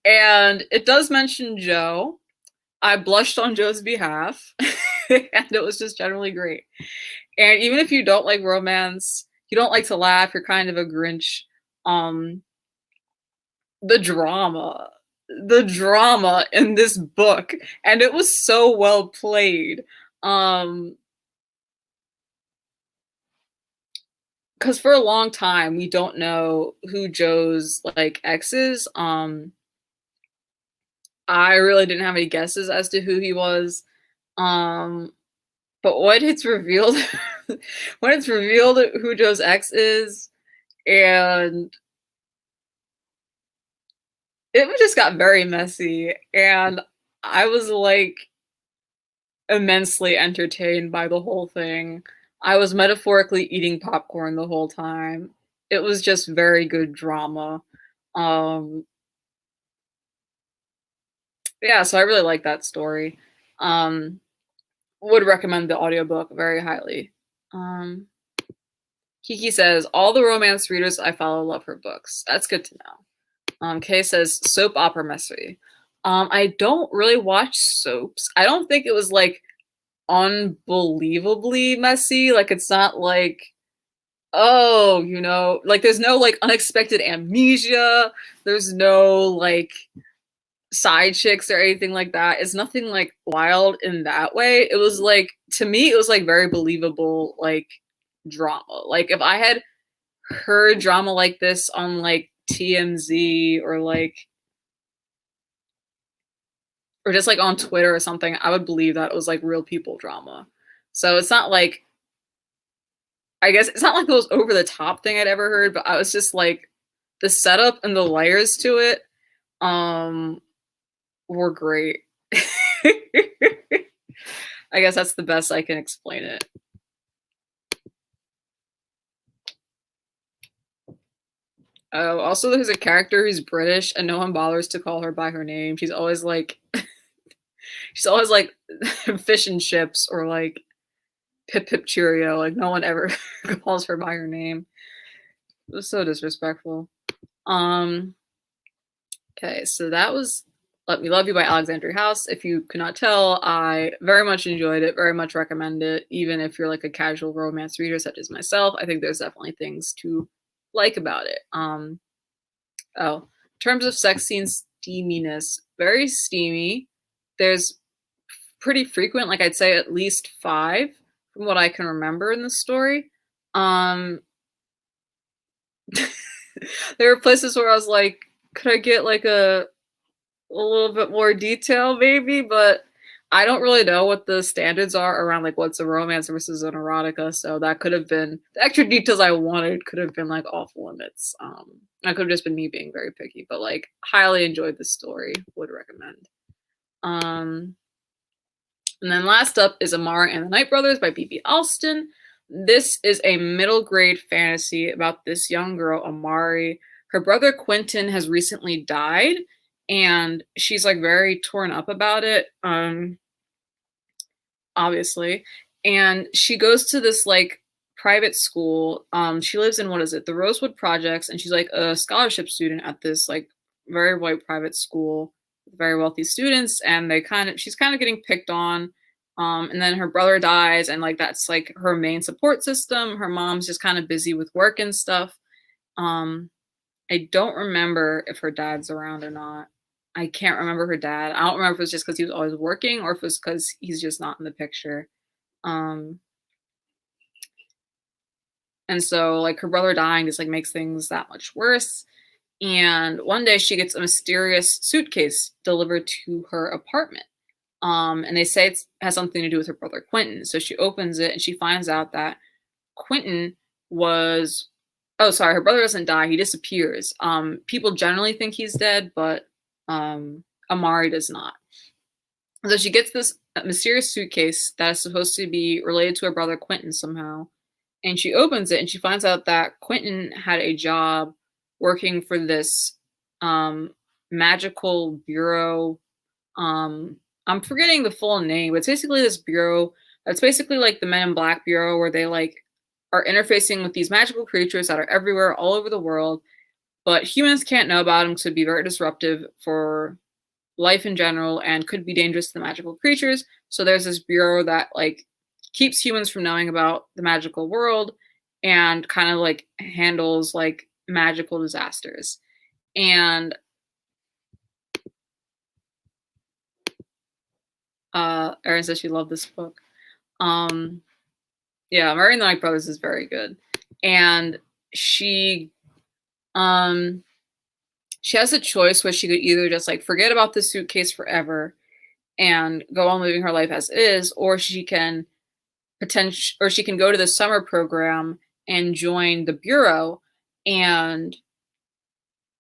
And it does mention Joe. I blushed on Joe's behalf, and it was just generally great. And even if you don't like romance, you don't like to laugh, you're kind of a Grinch. Um, the drama, the drama in this book, and it was so well played. Um, because for a long time we don't know who Joe's like ex is. I really didn't have any guesses as to who he was. Um, but when it's revealed, when it's revealed who Joe's ex is, and it just got very messy, and I was like immensely entertained by the whole thing. I was metaphorically eating popcorn the whole time. It was just very good drama. Um, yeah, so I really like that story. Um, would recommend the audiobook very highly. Um, Kiki says, all the romance readers I follow love her books. That's good to know. Kay says, soap opera mystery. I don't really watch soaps. I don't think it was like unbelievably messy. Like it's not like, oh, like there's no like unexpected amnesia. There's no like side chicks or anything like that. It's nothing like wild in that way. It was like to me, it was like very believable like drama. Like if I had heard drama like this on like TMZ or just like on Twitter or something, I would believe that it was like real people drama. So it's not like I guess it's not like the most over the top thing I'd ever heard, but I was just like the setup and the layers to it um were great. I guess that's the best I can explain it. Oh, also there's a character who's British and no one bothers to call her by her name. She's always like fish and chips or like pip pip cheerio. Like no one ever calls her by her name. It was so disrespectful. Um okay, so that was Let Me Love You by Alexandria House. If you could not tell, I very much enjoyed it, very much recommend it, even if you're like a casual romance reader such as myself. I think there's definitely things to like about it. Oh, in terms of sex scenes steaminess, very steamy. There's pretty frequent, like I'd say at least 5 from what I can remember in the story. Um there were places where I was like, could I get like a little bit more detail maybe, but I don't really know what the standards are around like what's a romance versus an erotica, so that could have been the extra details I wanted could have been like off limits. That could have just been me being very picky, but like highly enjoyed the story, would recommend. Um and then last up is Amari and the Night Brothers by B.B. Alston. This is a middle grade fantasy about this young girl, Amari. Her brother Quentin has recently died, and she's like very torn up about it, obviously. And she goes to this like private school. She lives in what is it, the Rosewood Projects, and she's like a scholarship student at this like very white private school very wealthy students, and she's kind of getting picked on. And then her brother dies, and like that's like her main support system. Her mom's just kind of busy with work and stuff. um I don't remember if her dad's around or not. I can't remember her dad. I don't remember if it was just because he was always working or if it was because he's just not in the picture. um and so like her brother dying just like makes things that much worse. And one day she gets a mysterious suitcase delivered to her apartment. And they say it has something to do with her brother Quentin. So she opens it and she finds out that Quentin was oh sorry, her brother doesn't die, he disappears. People generally think he's dead, but Amari does not. So she gets this mysterious suitcase that is supposed to be related to her brother Quentin somehow. And she opens it and she finds out that Quentin had a job working for this magical bureau. I'm forgetting the full name, but it's basically this bureau that's basically like the Men in Black Bureau, where they like are interfacing with these magical creatures that are everywhere, all over the world, but humans can't know about them, so it'd be very disruptive for life in general and could be dangerous to the magical creatures. So there's this bureau that like keeps humans from knowing about the magical world and kind of like handles like magical disasters. And Erin says she loved this book. Yeah, Mary and the Night Brothers is very good. And she has a choice where she could either just like forget about the suitcase forever and go on living her life as is, or she can go to the summer program and join the bureau. And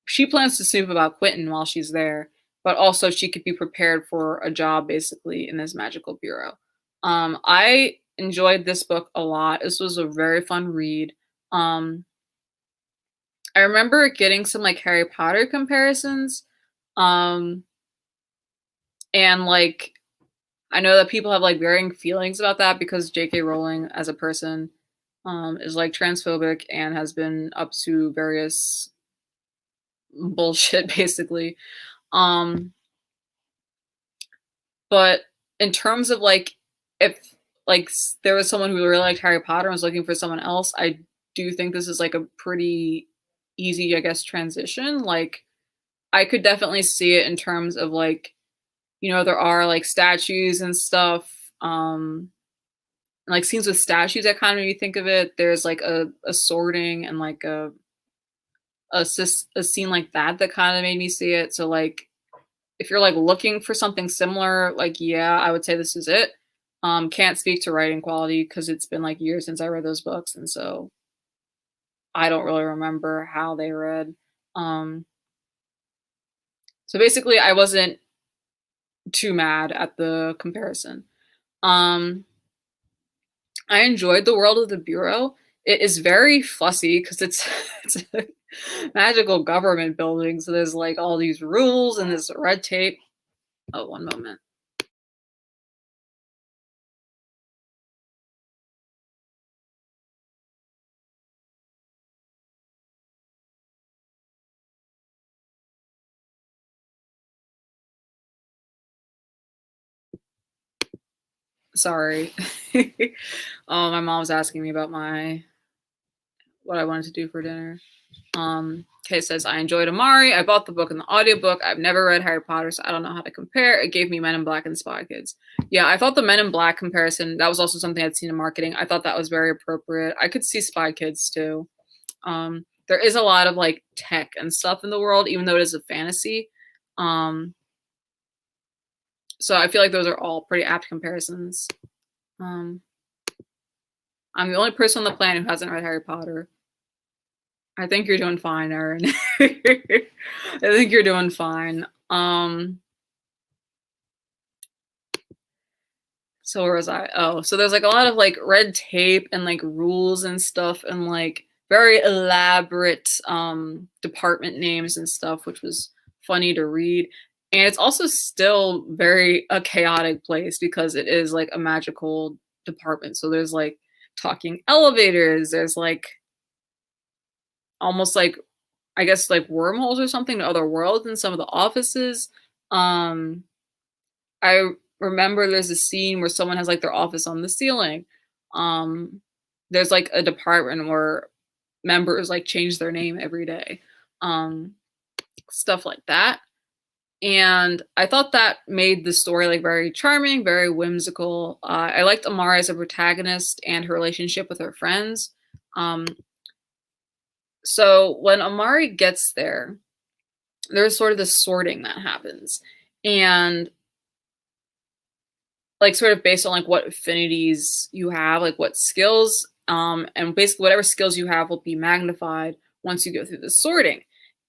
she plans to snoop about Quentin while she's there, but also she could be prepared for a job basically in this magical bureau. I enjoyed this book a lot. This was a very fun read. I remember getting some like Harry Potter comparisons. And like I know that people have like varying feelings about that because J.K. Rowling as a person is like transphobic and has been up to various bullshit basically. But in terms of like if like there was someone who really liked Harry Potter and was looking for someone else, I do think this is like a pretty easy, I guess, transition. Like I could definitely see it in terms of like, you know, there are like statues and stuff. Like scenes with statues that kind of made me think of it. There's like a sorting and like a scene like that that kind of made me see it. So like if you're like looking for something similar, like yeah, I would say this is it. Can't speak to writing quality because it's been like years since I read those books, and so I don't really remember how they read. So basically, I wasn't too mad at the comparison. I enjoyed the world of the Bureau. It is very fussy because it's a magical government building, so there's like all these rules and this red tape. Oh, one moment. Sorry. My mom was asking me about what I wanted to do for dinner. Kay says, I enjoyed Amari. I bought the book and the audiobook. I've never read Harry Potter, so I don't know how to compare. It gave me Men in Black and Spy Kids. Yeah, I thought the Men in Black comparison, that was also something I'd seen in marketing. I thought that was very appropriate. I could see Spy Kids too. There is a lot of like tech and stuff in the world, even though it is a fantasy. So I feel like those are all pretty apt comparisons. I'm the only person on the planet who hasn't read Harry Potter. I think you're doing fine, Erin. I think you're doing fine. So where was I? Oh, so there's like a lot of like red tape and like rules and stuff and like very elaborate department names and stuff, which was funny to read. And it's also still very a chaotic place because it is like a magical department. So there's like talking elevators, there's like almost like I guess like wormholes or something to other worlds in some of the offices. I remember there's a scene where someone has like their office on the ceiling. There's like a department where members like change their name every day. Stuff like that. And I thought that made the story like very charming, very whimsical. I liked Amara as a protagonist and her relationship with her friends. So when Amari gets there, there's sort of this sorting that happens. And like sort of based on like what affinities you have, like what skills, and basically whatever skills you have will be magnified once you go through the sorting.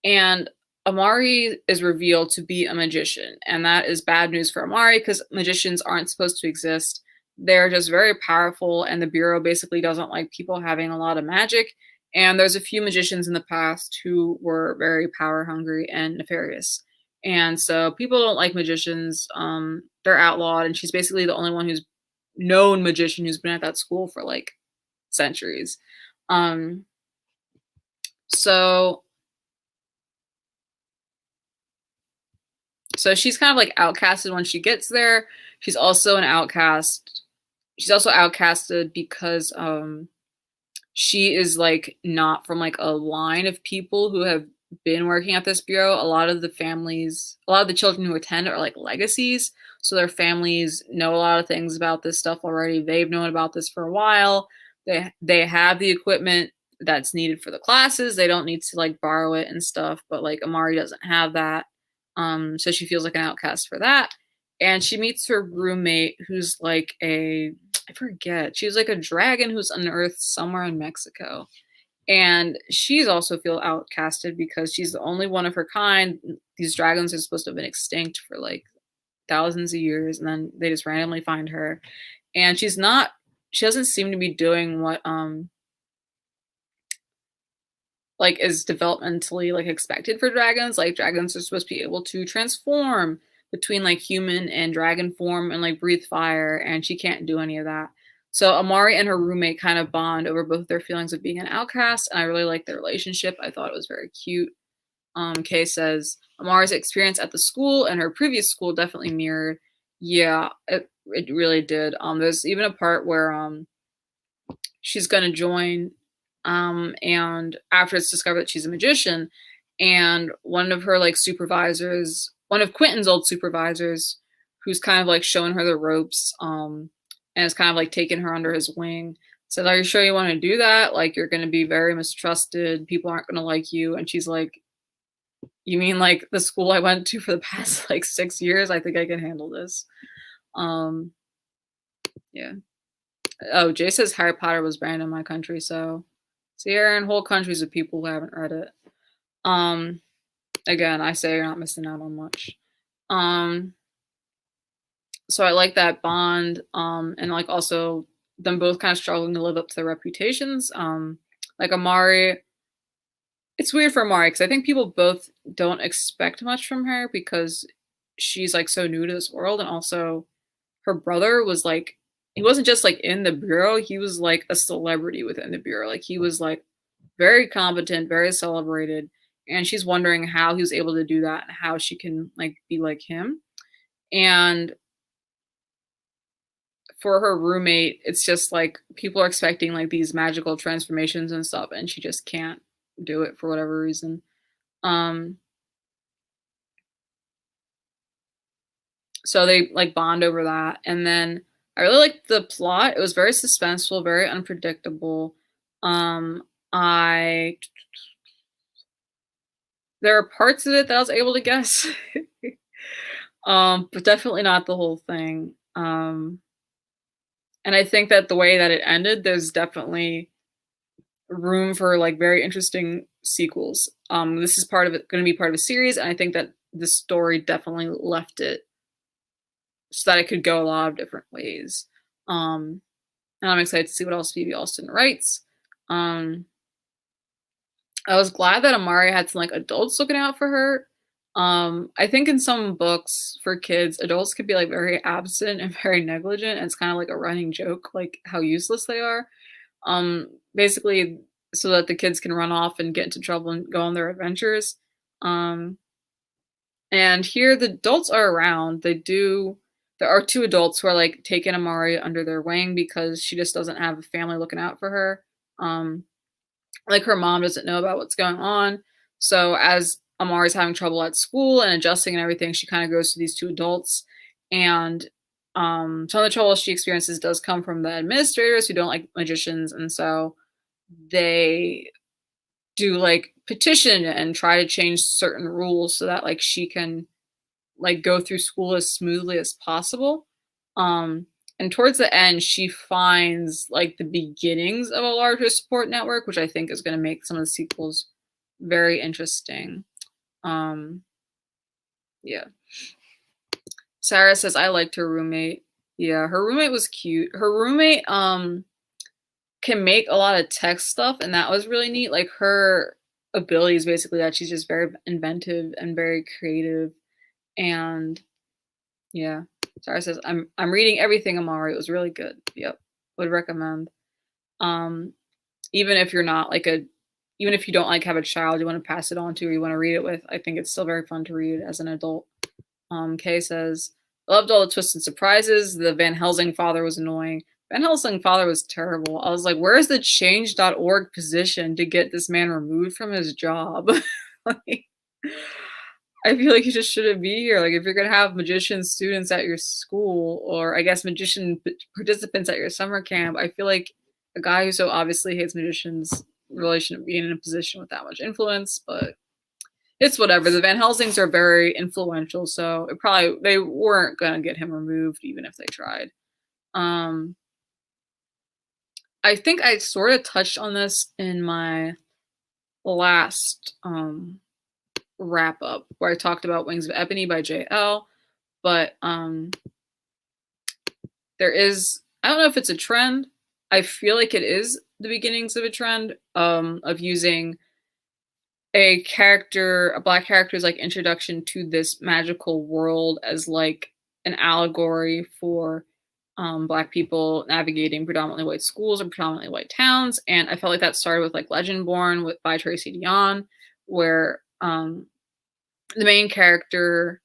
And Amari is revealed to be a magician, and that is bad news for Amari because magicians aren't supposed to exist. They're just very powerful, and the Bureau basically doesn't like people having a lot of magic. And there's a few magicians in the past who were very power hungry and nefarious. And so people don't like magicians. They're outlawed, and she's basically the only one who's known magician who's been at that school for like centuries. Um, so so she's kind of like outcasted when she gets there. She's also an outcast. She's also outcasted because she is like not from like a line of people who have been working at this bureau. A lot of the families, a lot of the children who attend are like legacies. So their families know a lot of things about this stuff already. They've known about this for a while. They have the equipment that's needed for the classes. They don't need to like borrow it and stuff, but like Amari doesn't have that. So she feels like an outcast for that. And she meets her roommate who's like I forget. She was like a dragon who's unearthed somewhere in Mexico. And she's also feel outcasted because she's the only one of her kind. These dragons are supposed to have been extinct for like thousands of years, and then they just randomly find her. And she doesn't seem to be doing what like is developmentally like expected for dragons. Like dragons are supposed to be able to transform between like human and dragon form and like breathe fire, and she can't do any of that. So Amari and her roommate kind of bond over both their feelings of being an outcast, and I really like their relationship. I thought it was very cute. Kay says Amari's experience at the school and her previous school definitely mirrored. Yeah, it really did. There's even a part where she's gonna join, and after it's discovered that she's a magician, and one of her like supervisors, one of Quentin's old supervisors, who's kind of like showing her the ropes, and is kind of like taking her under his wing, said, "Are you sure you want to do that? Like you're going to be very mistrusted. People aren't going to like you." And she's like, "You mean like the school I went to for the past like 6 years? I think I can handle this." Um, yeah. Oh, Jay says Harry Potter was banned in my country, so you're in whole countries of people who haven't read it. Again, I say you're not missing out on much. So I like that bond, and like also them both kind of struggling to live up to their reputations. Like Amari, it's weird for Amari because I think people both don't expect much from her because she's like so new to this world, and also her brother was like he wasn't just like in the bureau, he was like a celebrity within the bureau. Like he was like very competent, very celebrated, and she's wondering how he was able to do that and how she can like be like him. And for her roommate, it's just like people are expecting like these magical transformations and stuff, and she just can't do it for whatever reason. Um, so they like bond over that, and then I really liked the plot. It was very suspenseful, very unpredictable. I There are parts of it that I was able to guess, but definitely not the whole thing. And I think that the way that it ended, there's definitely room for like very interesting sequels. This is part of it, going to be part of a series, and I think that the story definitely left it so that it could go a lot of different ways. And I'm excited to see what else Phoebe Alston writes. Um, I was glad that Amari had some like adults looking out for her. I think in some books for kids, adults could be like very absent and very negligent. And it's kind of like a running joke, like how useless they are. Basically, so that the kids can run off and get into trouble and go on their adventures. Um, and here the adults are around. There are two adults who are like taking Amari under their wing because she just doesn't have a family looking out for her. Like her mom doesn't know about what's going on. So as Amari's having trouble at school and adjusting and everything, she kind of goes to these two adults. And some of the trouble she experiences does come from the administrators who don't like magicians, and so they do like petition and try to change certain rules so that like she can like go through school as smoothly as possible. Um, and towards the end, she finds like the beginnings of a larger support network, which I think is going to make some of the sequels very interesting. Um, yeah. Sarah says I liked her roommate. Yeah, her roommate was cute. Her roommate can make a lot of tech stuff, and that was really neat. Like her ability is basically that she's just very inventive and very creative. And yeah, Sarah says I'm reading everything Amari. It was really good. Yep, would recommend. Um, even if you're not like a, even if you don't like have a child you want to pass it on to or you want to read it with, I think it's still very fun to read as an adult. Kay says, loved all the twists and surprises. The Van Helsing father was annoying. Van Helsing father was terrible. I was like, where's the change.org position to get this man removed from his job? Like, I feel like you just shouldn't be here. Like, if you're gonna have magician students at your school, or I guess magician participants at your summer camp, I feel like a guy who so obviously hates magicians really shouldn't be in a position with that much influence. But it's whatever. The Van Helsings are very influential, so it probably they weren't gonna get him removed even if they tried. Um, I think I sort of touched on this in my last wrap up where I talked about Wings of Ebony by JL, but there is, I don't know if it's a trend. I feel like it is the beginnings of a trend of using a character, a black character's like introduction to this magical world as like an allegory for black people navigating predominantly white schools or predominantly white towns. And I felt like that started with like Legendborn by Tracy Dion, where the main character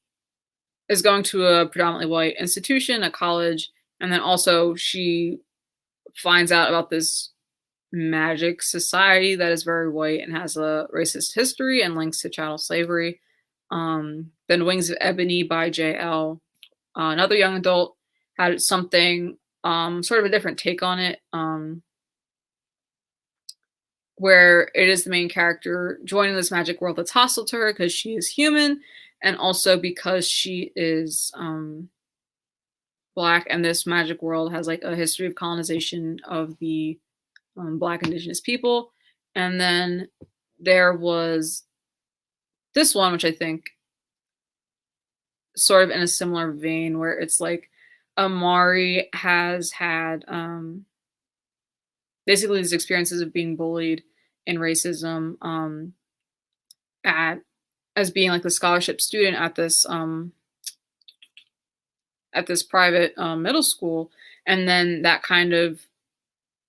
is going to a predominantly white institution, a college, and then also she finds out about this magic society that is very white and has a racist history and links to chattel slavery. Then Wings of Ebony by JL, another young adult, had something sort of a different take on it, where it is the main character joining this magic world that's hostile to her because she is human, and also because she is black, and this magic world has like a history of colonization of the black indigenous people. And then there was this one, which I think sort of in a similar vein, where it's like Amari has had basically these experiences of being bullied and racism at as being like the scholarship student at this private middle school, and then that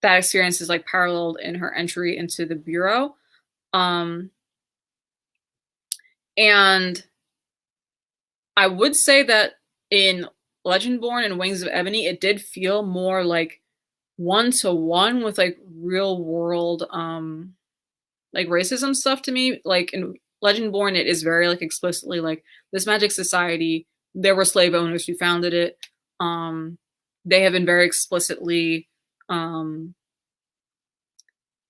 experience is like paralleled in her entry into the bureau. And I would say that in Legendborn and Wings of Ebony, it did feel more like one-to-one with like real world like racism stuff to me. Like in Legendborn, it is very like explicitly like this magic society, there were slave owners who founded it. They have been very explicitly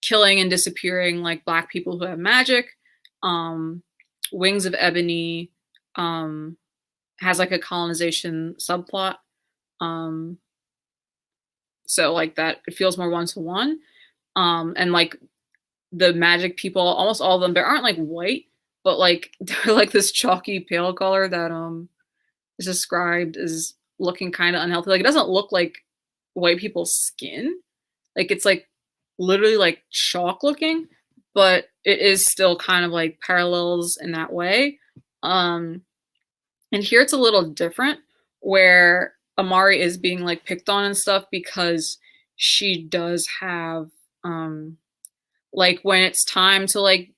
killing and disappearing like black people who have magic. Wings of Ebony has like a colonization subplot. So like that it feels more one-to-one. And like the magic people, almost all of them, they aren't like white, but like they're like this chalky pale color that is described as looking kind of unhealthy. Like it doesn't look like white people's skin. Like it's like literally like chalk looking, but it is still kind of like parallels in that way. And here it's a little different, where Amari is being like picked on and stuff because she does have like when it's time to like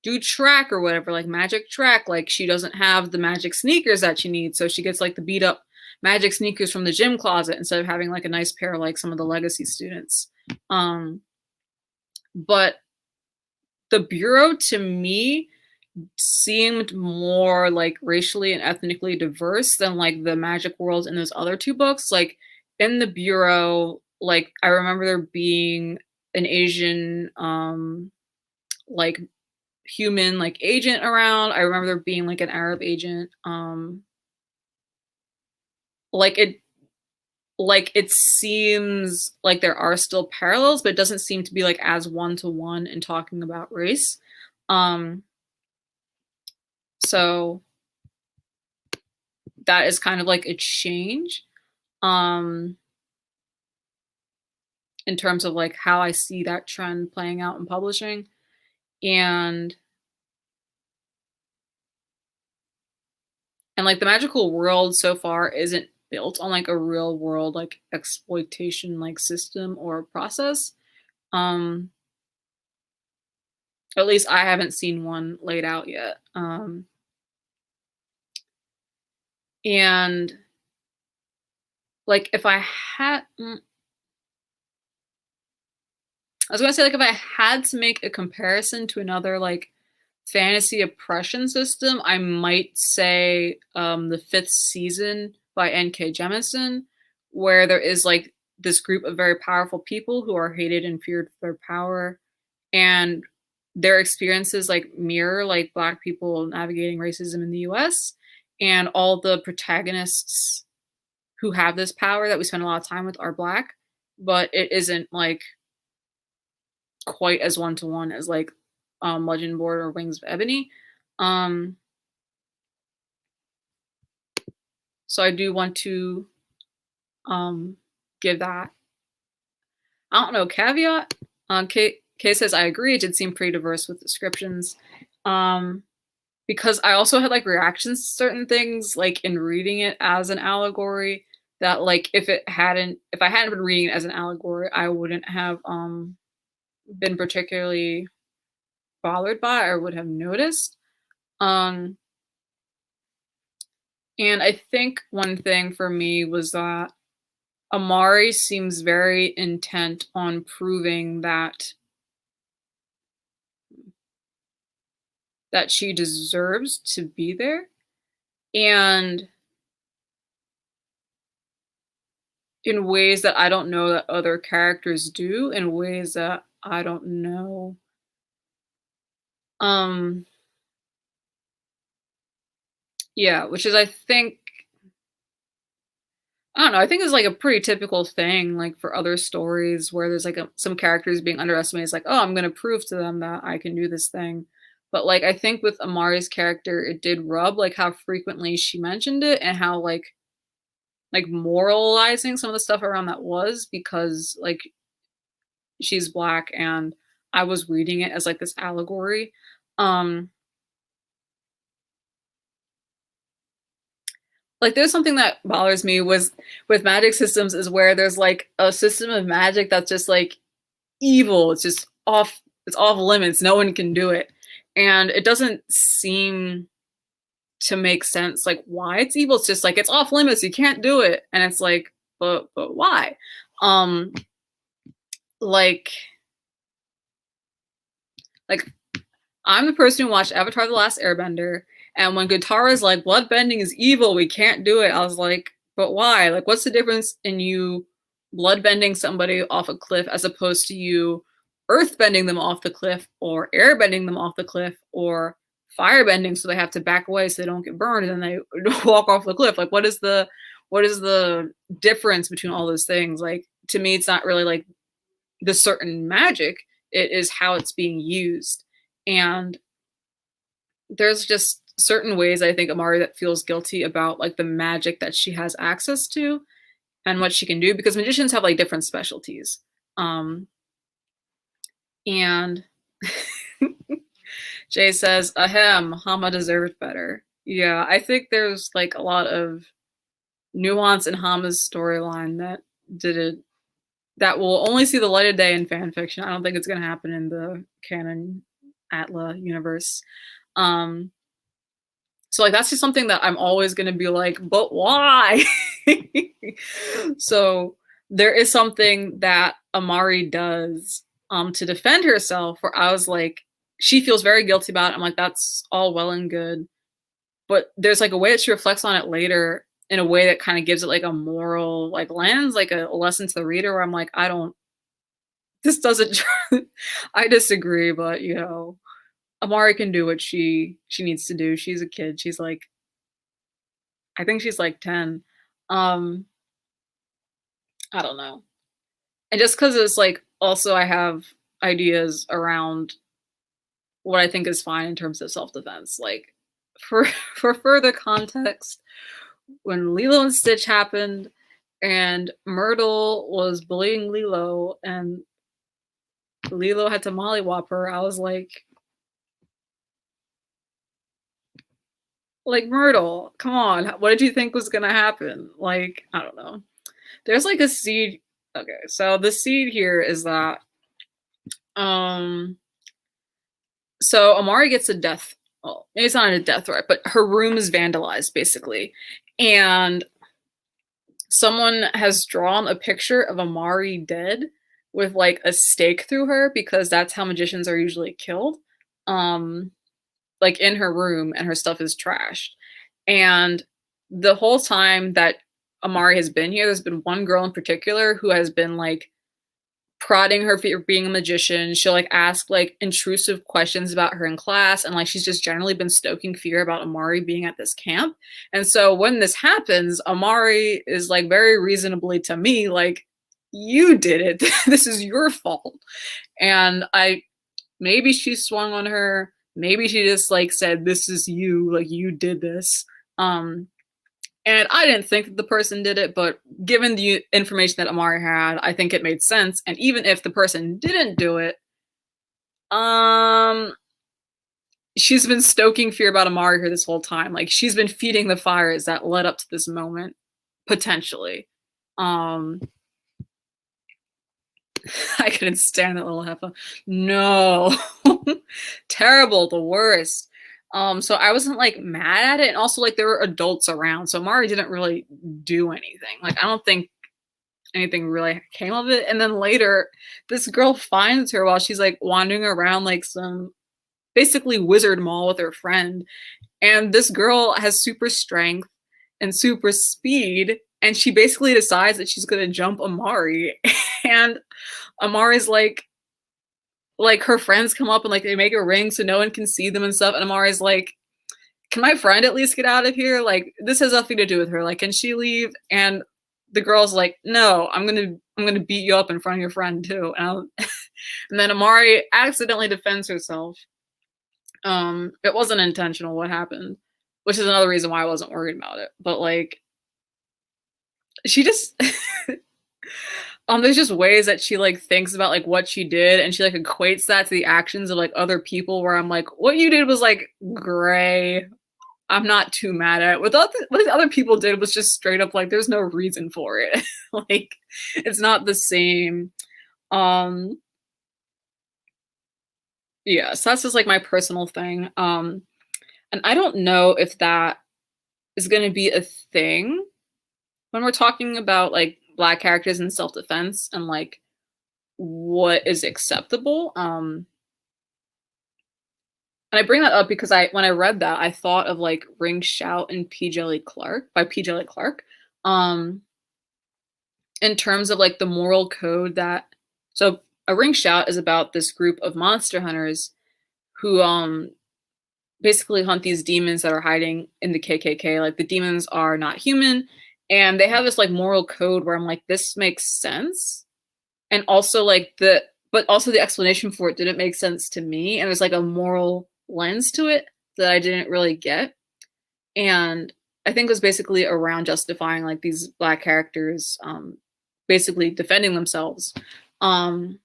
do track or whatever, like magic track, like she doesn't have the magic sneakers that she needs, so she gets like the beat up magic sneakers from the gym closet instead of having like a nice pair like some of the legacy students. But the bureau to me seemed more like racially and ethnically diverse than like the magic world in those other two books. Like in the bureau, like I remember there being an Asian like human like agent around. I remember there being like an Arab agent. Like like it seems like there are still parallels, but it doesn't seem to be like as one to one in talking about race. Um, so that is kind of like a change um, in terms of like how I see that trend playing out in publishing. And like the magical world so far isn't built on like a real world like exploitation like system or process. Um, at least I haven't seen one laid out yet. And like if I had I was gonna say like if I had to make a comparison to another like fantasy oppression system, I might say the fifth season by N.K. Jemisin, where there is like this group of very powerful people who are hated and feared for their power, and their experiences like mirror like Black people navigating racism in the U.S. and all the protagonists who have this power that we spend a lot of time with are Black, but it isn't like quite as one to one as like Legend Board or Wings of Ebony. Um, so I do want to give that, I don't know, caveat. Kay says, I agree. It did seem pretty diverse with descriptions. Because I also had like reactions to certain things, like in reading it as an allegory, that like if I hadn't been reading it as an allegory, I wouldn't have been particularly bothered by or would have noticed. Um, and I think one thing for me was that Amari seems very intent on proving that she deserves to be there. And in ways that I don't know that other characters do, in ways that I don't know. Um, yeah, which is I think I don't know, I think it's like a pretty typical thing, like for other stories where there's like some characters being underestimated. It's like, oh, I'm gonna prove to them that I can do this thing. But like I think with Amari's character, it did rub like how frequently she mentioned it and how like moralizing some of the stuff around that was because like she's Black and I was reading it as like this allegory. Um like there's something that bothers me was with magic systems is where there's like a system of magic that's just like evil. It's just it's off limits. No one can do it. And it doesn't seem to make sense like why it's evil. It's just like it's off limits. You can't do it. And it's like, but why? Um like like I'm the person who watched Avatar: The Last Airbender, and when Katara's like, bloodbending is evil, we can't do it, I was like, but why? Like, what's the difference in you bloodbending somebody off a cliff as opposed to you earthbending them off the cliff, or airbending them off the cliff, or firebending so they have to back away so they don't get burned and then they walk off the cliff? Like, what is the difference between all those things? Like, to me, it's not really like the certain magic, it is how it's being used. And there's just certain ways I think Amari that feels guilty about like the magic that she has access to and what she can do, because magicians have like different specialties. And Jay says, ahem, Hama deserved better. Yeah, I think there's like a lot of nuance in Hama's storyline that will only see the light of day in fan fiction. I don't think it's going to happen in the canon Atla universe. So like that's just something that I'm always going to be like, but why? So there is something that Amari does to defend herself where I was like, she feels very guilty about it. I'm like, that's all well and good. But there's like a way that she reflects on it later in a way that kind of gives it like a moral like lens, like a lesson to the reader where I'm like, this doesn't, I disagree, but you know, Amari can do what she needs to do. She's a kid. She's like, I think she's like 10. Um, I don't know. And just because it's like also I have ideas around what I think is fine in terms of self-defense. Like for for further context, when Lilo and Stitch happened and Myrtle was bullying Lilo and Lilo had to mollywop her, I was like Myrtle, come on. What did you think was gonna happen? Like, I don't know. There's like a seed. Okay, so the seed here is that um so Amari gets a death, well, maybe it's not a death threat, but her room is vandalized basically. And someone has drawn a picture of Amari dead with like a stake through her because that's how magicians are usually killed. Um like in her room and her stuff is trashed. And the whole time that Amari has been here, there's been one girl in particular who has been like prodding her for being a magician. She'll like ask like intrusive questions about her in class, and like she's just generally been stoking fear about Amari being at this camp. And so when this happens, Amari is like very reasonably to me like, you did it. This is your fault. And I maybe she swung on her, maybe she just like said this is you, like you did this. And I didn't think that the person did it, but given the information that Amari had, I think it made sense. And even if the person didn't do it, um, she's been stoking fear about Amari here this whole time. Like she's been feeding the fires that led up to this moment, potentially. Um, I couldn't stand that little heifer. No, terrible, the worst. So I wasn't like mad at it, and also like there were adults around, so Mari didn't really do anything. Like I don't think anything really came of it. And then later, this girl finds her while she's like wandering around like some basically wizard mall with her friend, and this girl has super strength and super speed, and she basically decides that she's gonna jump Amari, and Amari's like her friends come up and like they make a ring so no one can see them and stuff. And Amari's like, can my friend at least get out of here? Like this has nothing to do with her. Like, can she leave? And the girl's like, no, I'm gonna beat you up in front of your friend too. And then Amari accidentally defends herself. It wasn't intentional what happened, which is another reason why I wasn't worried about it. But like she just there's just ways that she like thinks about like what she did, and she like equates that to the actions of like other people where I'm like, what you did was like gray. I'm not too mad at it. What the other people did was just straight up like there's no reason for it. Like it's not the same. Um yeah, so that's just like my personal thing. And I don't know if that is gonna be a thing when we're talking about like black characters in self-defense and like what is acceptable. And I bring that up because when I read that, I thought of like Ring Shout and P. Jelly Clark by P. Jelly Clark. Um, in terms of like the moral code that so a Ring Shout is about this group of monster hunters who basically hunt these demons that are hiding in the KKK. Like the demons are not human, and they have this like moral code where I'm like, this makes sense. And also like but also the explanation for it didn't make sense to me, and there's like a moral lens to it that I didn't really get. And I think it was basically around justifying like these black characters basically defending themselves. Um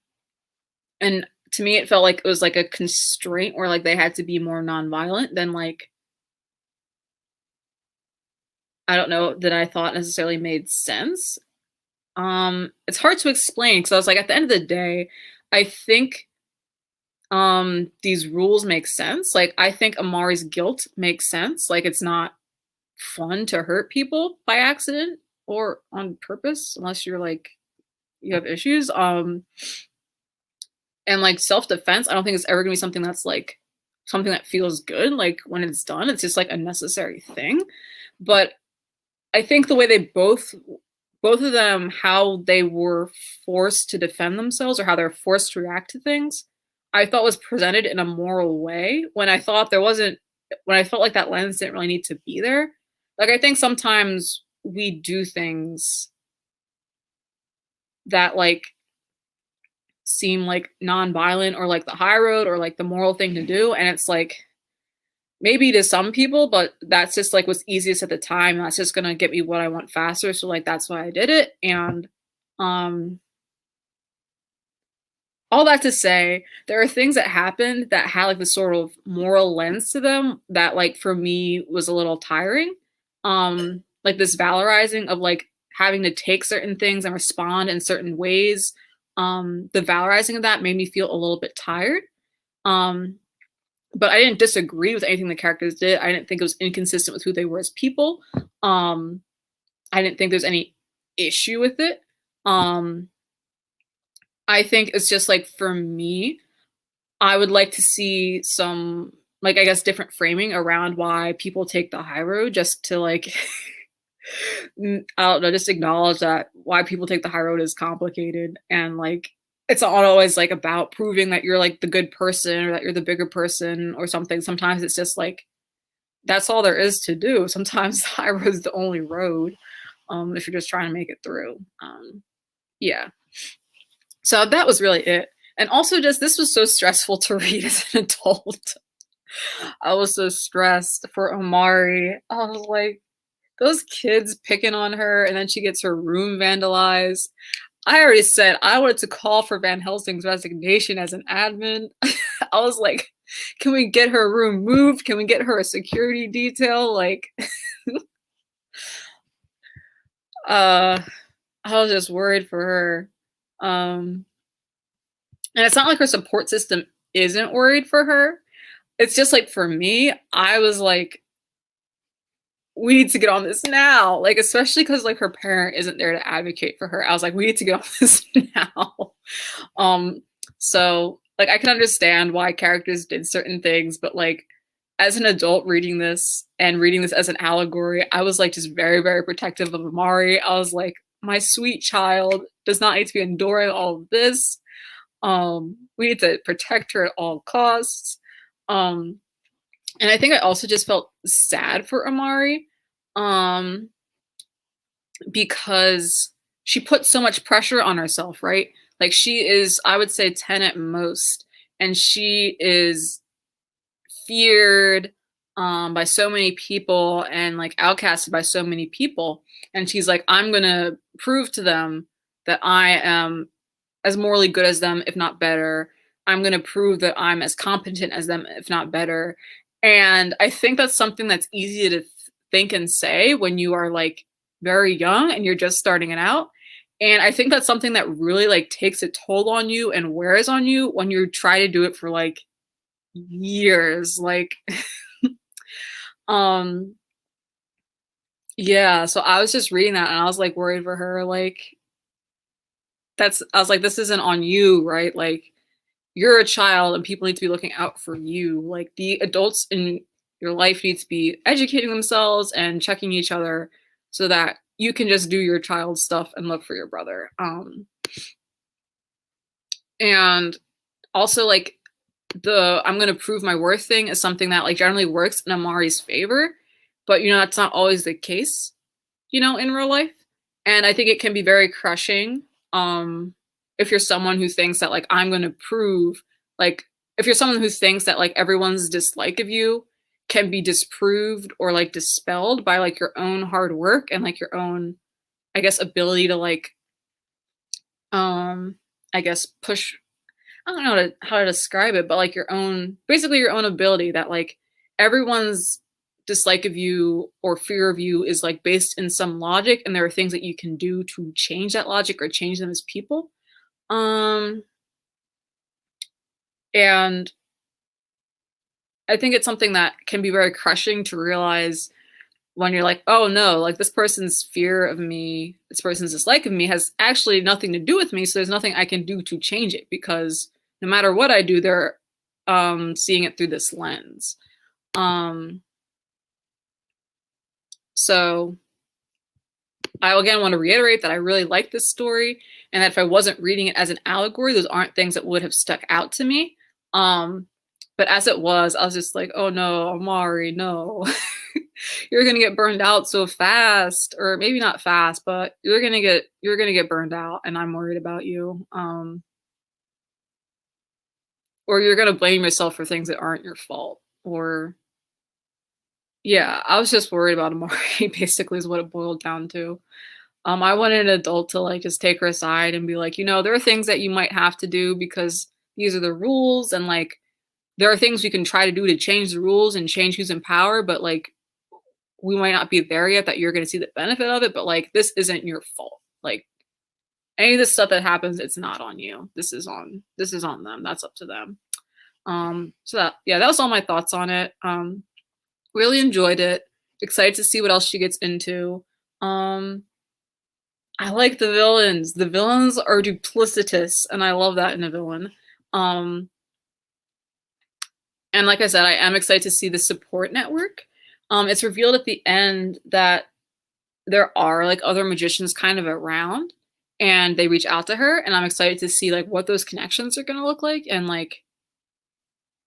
and to me it felt like it was like a constraint where like they had to be more nonviolent than like, I don't know, that I thought necessarily made sense. It's hard to explain because I was like, at the end of the day, I think these rules make sense. Like I think Amari's guilt makes sense. Like it's not fun to hurt people by accident or on purpose unless you're like you have issues. And like self-defense, I don't think it's ever gonna be something that's like something that feels good. Like when it's done, it's just like a necessary thing. But I think the way they both of them, how they were forced to defend themselves or how they're forced to react to things, I thought was presented in a moral way when I thought there wasn't, when I felt like that lens didn't really need to be there. Like I think sometimes we do things that like seem like non-violent or like the high road or like the moral thing to do. And it's like maybe to some people, but that's just like what's easiest at the time. That's just gonna get me what I want faster. So like that's why I did it. And um all that to say, there are things that happened that had like this sort of moral lens to them that like for me was a little tiring. Like this valorizing of like having to take certain things and respond in certain ways. The valorizing of that made me feel a little bit tired. Um, but I didn't disagree with anything the characters did. I didn't think it was inconsistent with who they were as people. Um, I didn't think there's any issue with it. I think it's just like for me, I would like to see some like I guess different framing around why people take the high road just to like I don't know, just acknowledge that why people take the high road is complicated and like it's not always like about proving that you're like the good person or that you're the bigger person or something. Sometimes it's just like that's all there is to do. Sometimes the high road is the only road if you're just trying to make it through. Yeah. So that was really it. And also just this was so stressful to read as an adult. I was so stressed for Amari. I was like, those kids picking on her, and then she gets her room vandalized. I already said I wanted to call for Van Helsing's resignation as an admin. I was like, can we get her room moved? Can we get her a security detail? Like, I was just worried for her. And it's not like her support system isn't worried for her. It's just like for me, I was like, we need to get on this now. Like, especially because like her parent isn't there to advocate for her. I was like, we need to get on this now. So like I can understand why characters did certain things, but like as an adult reading this and reading this as an allegory, I was like just very, very protective of Amari. I was like, my sweet child does not need to be enduring all of this. We need to protect her at all costs. And I think I also just felt sad for Amari, because she put so much pressure on herself, right? Like she is, I would say 10 at most, and she is feared by so many people and like outcasted by so many people. And she's like, I'm gonna prove to them that I am as morally good as them, if not better. I'm gonna prove that I'm as competent as them, if not better. And I think that's something that's easy to think and say when you are like very young and you're just starting it out. And I think that's something that really like takes a toll on you and wears on you when you try to do it for like years. Like, um, yeah. So I was just reading that and I was like worried for her. Like, I was like, this isn't on you, right? Like, you're a child and people need to be looking out for you. Like the adults in your life need to be educating themselves and checking each other so that you can just do your child stuff and look for your brother. And also like I'm going to prove my worth thing is something that like generally works in Amari's favor, but you know, that's not always the case, you know, in real life. And I think it can be very crushing. If you're someone who thinks that like I'm going to prove like if you're someone who thinks that like everyone's dislike of you can be disproved or like dispelled by like your own hard work and like your own I guess ability to like I guess push I don't know how to describe it but like your own basically your own ability that like everyone's dislike of you or fear of you is like based in some logic and there are things that you can do to change that logic or change them as people. And I think it's something that can be very crushing to realize when you're like, oh no, like this person's fear of me, this person's dislike of me has actually nothing to do with me. So there's nothing I can do to change it because no matter what I do, they're seeing it through this lens. So I again want to reiterate that I really like this story and that if I wasn't reading it as an allegory, those aren't things that would have stuck out to me. But as it was, I was just like, oh no, Amari, no. you're gonna get burned out so fast, or maybe not fast, but you're gonna get burned out, and I'm worried about you. Or you're gonna blame yourself for things that aren't your fault. Or yeah, I was just worried about Amari, basically is what it boiled down to. I wanted an adult to like just take her aside and be like, there are things that you might have to do because these are the rules, and like there are things we can try to do to change the rules and change who's in power, but like we might not be there yet that you're going to see the benefit of it, but like this isn't your fault. Like any of this stuff that happens, it's not on you. This is on them. That's up to them. So that was all my thoughts on it. Really enjoyed it. Excited to see what else she gets into. I like the villains. The villains are duplicitous, and I love that in a villain. Um, and like I said, I am excited to see the support network. It's revealed at the end that there are like other magicians kind of around, and they reach out to her, and I'm excited to see like what those connections are going to look like, and like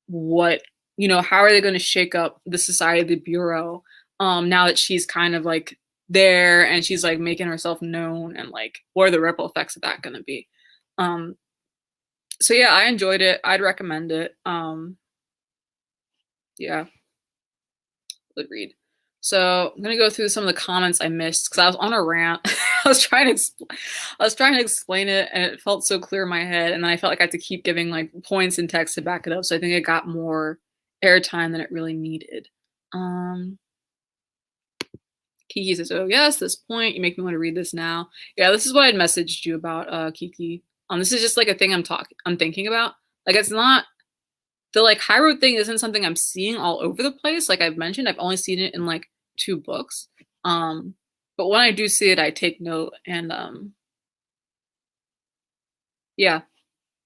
what how are they going to shake up the society of the bureau now that she's kind of like there and she's like making herself known, and like what are the ripple effects of that going to be. So yeah, I enjoyed it. I'd recommend it. Yeah, good read. So I'm gonna go through some of the comments I missed because I was on a rant. I was trying to explain it, and it felt so clear in my head, and then I felt like I had to keep giving like points and text to back it up. So I think it got more airtime than it really needed. Kiki says, "Oh yes, this point you make me want to read this now." Yeah, this is what I'd messaged you about, Kiki. This is just like a thing I'm thinking about. Like it's not the like high road thing isn't something I'm seeing all over the place. Like I've mentioned, I've only seen it in like 2 books. But when I do see it, I take note, and yeah,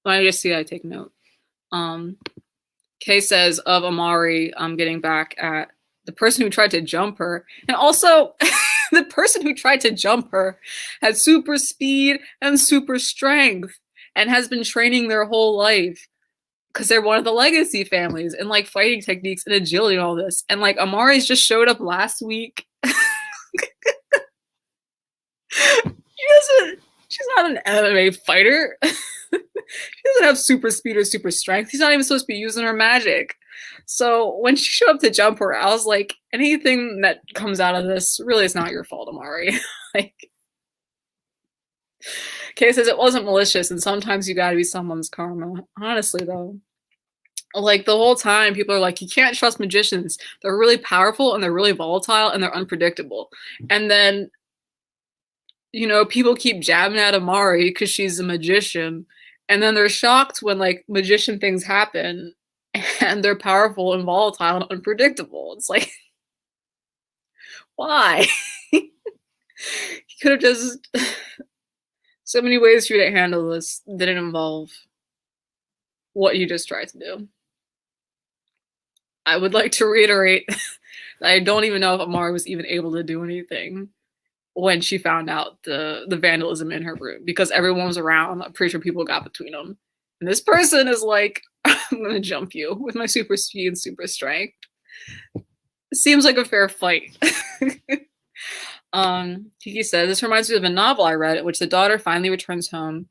when I just see it, I take note. Kay says of Amari, getting back at the person who tried to jump her, and also the person who tried to jump her had super speed and super strength and has been training their whole life because they're one of the legacy families and like fighting techniques and agility and all this. And like Amari's just showed up last week. She's not an MMA fighter. She doesn't have super speed or super strength. She's not even supposed to be using her magic. So when she showed up to jump her, I was like, anything that comes out of this really is not your fault, Amari. Like, Kay says it wasn't malicious, and sometimes you gotta be someone's karma. Honestly, though, like the whole time, people are like, you can't trust magicians. They're really powerful, and they're really volatile, and they're unpredictable. And then, people keep jabbing at Amari because she's a magician, and then they're shocked when like magician things happen, and they're powerful and volatile and unpredictable. It's like, why? You could have just so many ways for you to handle this didn't involve what you just tried to do. I would like to reiterate that I don't even know if Amari was even able to do anything when she found out the vandalism in her room, because everyone was around. I'm pretty sure people got between them. And this person is like, I'm gonna jump you with my super speed and super strength. It seems like a fair fight. Kiki says, this reminds me of a novel I read in which the daughter finally returns home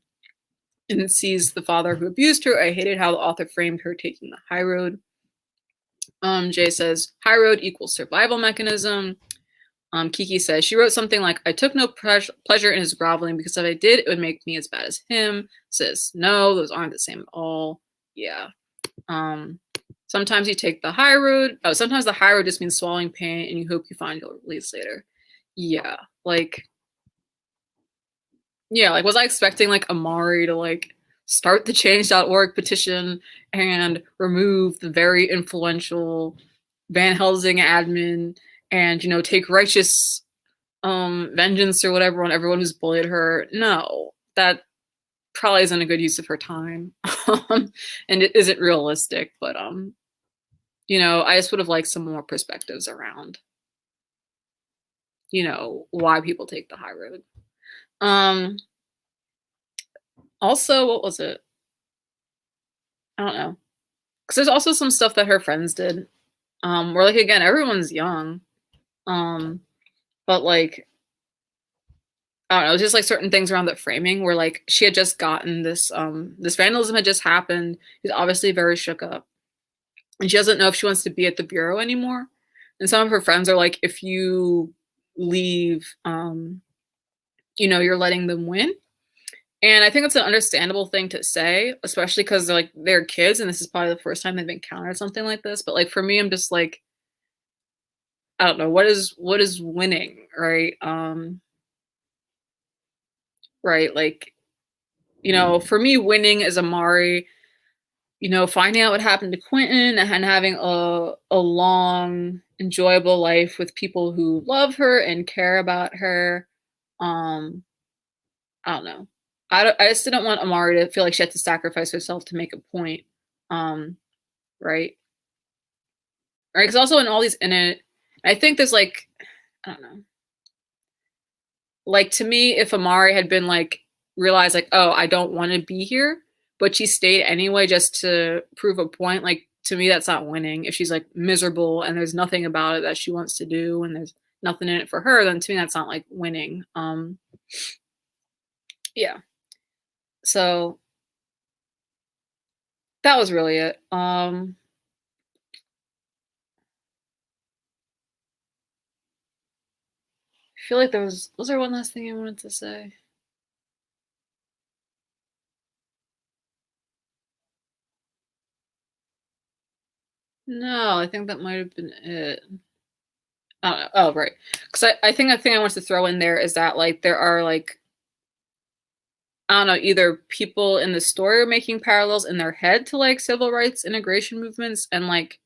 and sees the father who abused her. I hated how the author framed her taking the high road. Jay says, high road equals survival mechanism. Kiki says, she wrote something like, I took no pleasure in his groveling because if I did, it would make me as bad as him. Says, no, those aren't the same at all. Yeah. Sometimes you take the high road. Oh, sometimes the high road just means swallowing pain and you hope you find your release later. Yeah. Like, was I expecting like Amari to like start the change.org petition and remove the very influential Van Helsing admin and, take righteous vengeance or whatever on everyone who's bullied her? No, that probably isn't a good use of her time. And it isn't realistic, but I just would have liked some more perspectives around why people take the high road. Also, what was it? I don't know. Because there's also some stuff that her friends did. Where like again, everyone's young. But like I don't know, just like certain things around the framing where like she had just gotten this vandalism had just happened. She's obviously very shook up. And she doesn't know if she wants to be at the bureau anymore. And some of her friends are like, if you leave, you're letting them win. And I think it's an understandable thing to say, especially because they're kids and this is probably the first time they've encountered something like this. But like for me, I'm just like, I don't know, what is winning, right? Right, like, for me, winning is Amari, finding out what happened to Quentin and having a long, enjoyable life with people who love her and care about her. Um, I don't know. I just didn't want Amari to feel like she had to sacrifice herself to make a point. Um, right? Right, because also in all these in it, I think there's like, I don't know. Like to me, if Amari had been like realized like, oh, I don't want to be here, but she stayed anyway just to prove a point, like to me that's not winning. If she's like miserable and there's nothing about it that she wants to do and there's nothing in it for her, then to me that's not like winning. Yeah. So that was really it. I feel like was there one last thing I wanted to say? No, I think that might have been it. Oh, right. Because I think a thing I want to throw in there is that like there are like I don't know, either people in the story are making parallels in their head to like civil rights integration movements and like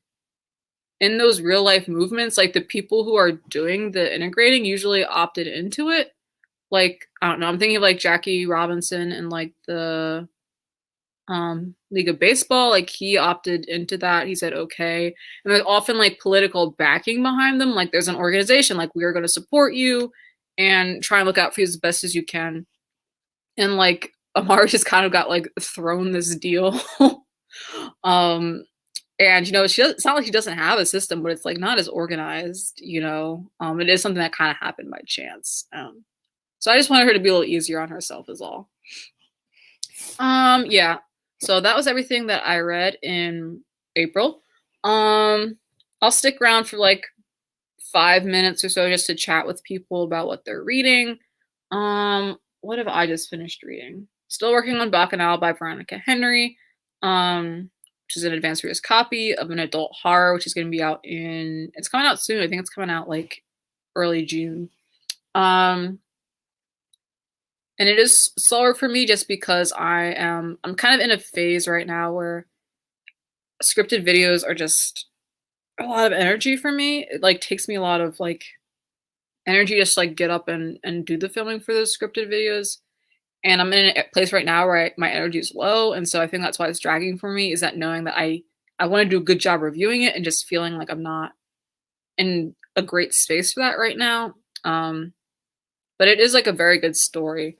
in those real life movements, like the people who are doing the integrating usually opted into it. Like, I don't know, I'm thinking of like Jackie Robinson and like the League of Baseball, like he opted into that. He said okay. And there's often like political backing behind them. Like there's an organization like we are going to support you and try and look out for you as best as you can. And like Amara just kind of got like thrown this deal. um and it's not like she doesn't have a system, but it's like not as organized. It is something that kind of happened by chance. So I just wanted her to be a little easier on herself is all. Yeah. So that was everything that I read in April. I'll stick around for like 5 minutes or so just to chat with people about what they're reading. What have I just finished reading? Still working on Bacchanal by Veronica Henry, which is an advanced reader's copy of an adult horror, which is going to be it's coming out soon. I think it's coming out like early June. And it is slower for me just because I'm kind of in a phase right now where scripted videos are just a lot of energy for me. It like takes me a lot of like energy just like get up and do the filming for those scripted videos. And I'm in a place right now where my energy is low, and so I think that's why it's dragging for me is that knowing that I want to do a good job reviewing it and just feeling like I'm not in a great space for that right now. But it is like a very good story.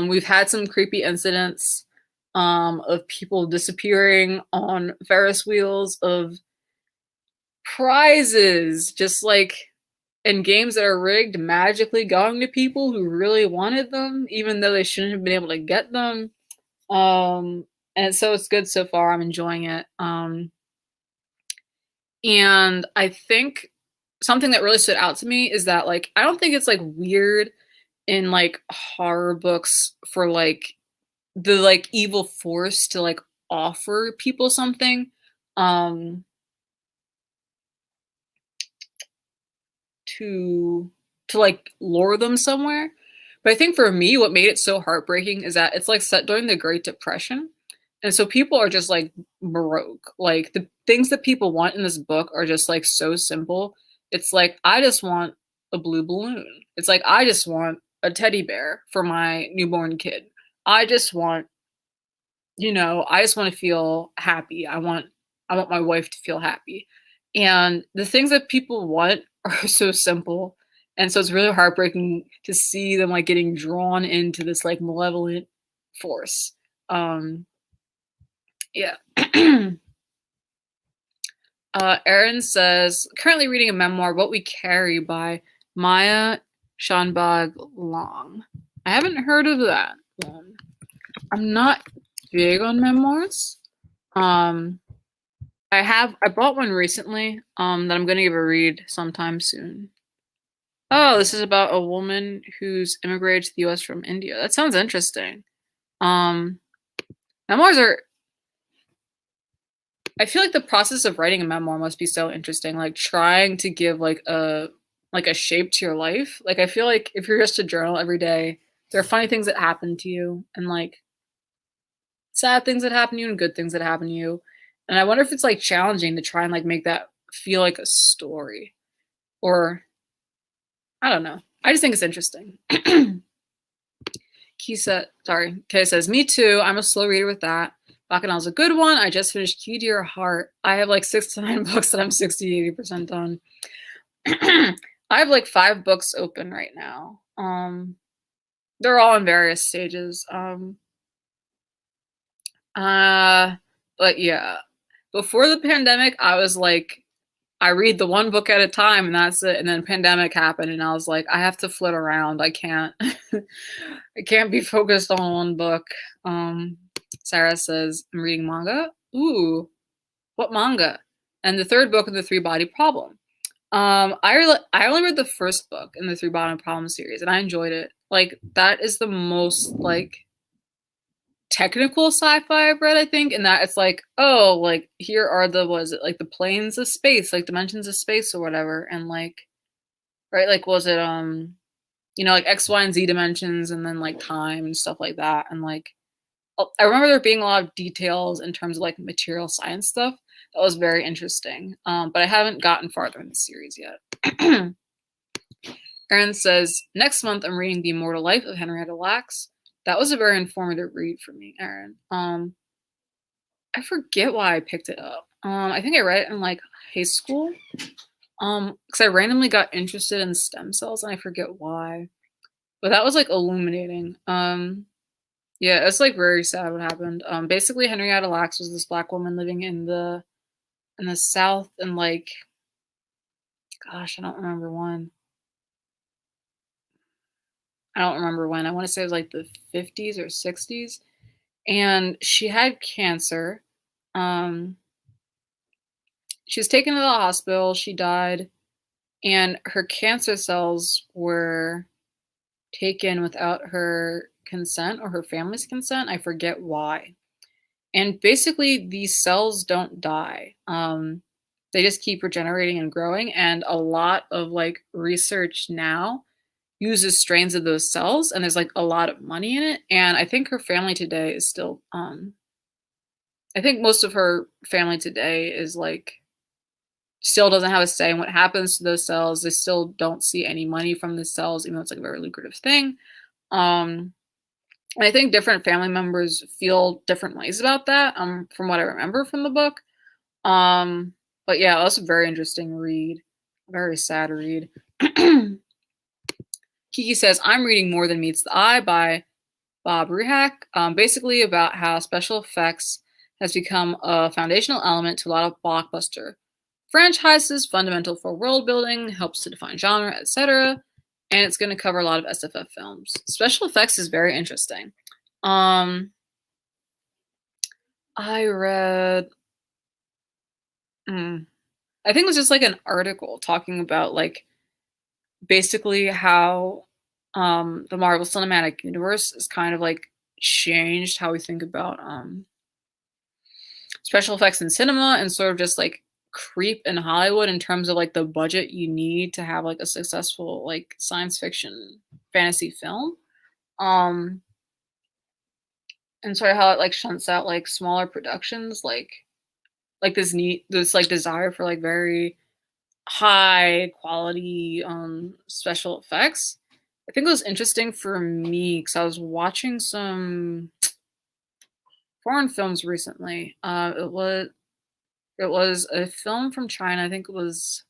We've had some creepy incidents of people disappearing on Ferris wheels, of prizes, just like in games that are rigged, magically going to people who really wanted them, even though they shouldn't have been able to get them. And so it's good so far. I'm enjoying it. And I think something that really stood out to me is that like I don't think it's like weird in like horror books for like the like evil force to like offer people something um to like lure them somewhere. But I think for me what made it so heartbreaking is that it's like set during the Great Depression. And so people are just like broke. Like the things that people want in this book are just like so simple. It's like I just want a blue balloon. It's like I just want a teddy bear for my newborn kid. I just want I just want to feel happy. I want my wife to feel happy. And the things that people want are so simple. And so it's really heartbreaking to see them like getting drawn into this like malevolent force. Yeah. Erin says, currently reading a memoir, What We Carry by Maya Shanbag Long. I haven't heard of that one. I'm not big on memoirs. I bought one recently, that I'm gonna give a read sometime soon. Oh, this is about a woman who's immigrated to the US from India. That sounds interesting. Um, Memoirs are, I feel like the process of writing a memoir must be so interesting, like trying to give like a shape to your life. Like I feel like if you're just to journal every day, there are funny things that happen to you and like sad things that happen to you and good things that happen to you. And I wonder if it's like challenging to try and like make that feel like a story. Or I don't know. I just think it's interesting. Kay says, me too. I'm a slow reader with that. Bacchanal's a good one. I just finished Key to Your Heart. I have like 6 to 9 books that I'm 60-80% done. I have like 5 books open right now. They're all in various stages. But yeah, before the pandemic, I was like, I read the one book at a time and that's it. And then pandemic happened and I was like, I have to flit around. I can't, I can't be focused on one book. Sarah says, I'm reading manga. Ooh, what manga? And the third book in the Three Body Problem. I only read the first book in the Three Body Problem series and I enjoyed it. Like that is the most like technical sci-fi I've read, I think, and that it's like, oh, like here are the was it like the planes of space, like dimensions of space or whatever, and like right, like was it like X, Y, and Z dimensions and then like time and stuff like that. And like I remember there being a lot of details in terms of like material science stuff. That was very interesting. But I haven't gotten farther in the series yet. Erin says, next month I'm reading The Immortal Life of Henrietta Lacks. That was a very informative read for me, Erin. I forget why I picked it up. I think I read it in like high school. Because I randomly got interested in stem cells and I forget why. But that was like illuminating. Yeah, it's like very sad what happened. Basically Henrietta Lacks was this black woman living in the South and like gosh, I don't remember when. I want to say it was like the 50s or 60s. And she had cancer. She was taken to the hospital. She died. And her cancer cells were taken without her consent or her family's consent. I forget why. And basically, these cells don't die. They just keep regenerating and growing. And a lot of like research now uses strains of those cells, and there's like a lot of money in it. And I think her family today is still, I think most of her family today is like, still doesn't have a say in what happens to those cells. They still don't see any money from the cells, even though it's like a very lucrative thing. And I think different family members feel different ways about that, from what I remember from the book. But yeah, that's a very interesting read. Very sad read. Kiki says, I'm reading More Than Meets the Eye by Bob Rehak, basically about how special effects has become a foundational element to a lot of blockbuster franchises, fundamental for world building, helps to define genre, etc. And it's going to cover a lot of SFF films. Special effects is very interesting. I read, I think it was just like an article talking about like basically how the Marvel Cinematic Universe is kind of like changed how we think about special effects in cinema and sort of just like creep in Hollywood in terms of like the budget you need to have like a successful like science fiction fantasy film. And sort of how it like shunts out like smaller productions like this like desire for like very high quality special effects. I think it was interesting for me because I was watching some foreign films recently. It was a film from China. I think it was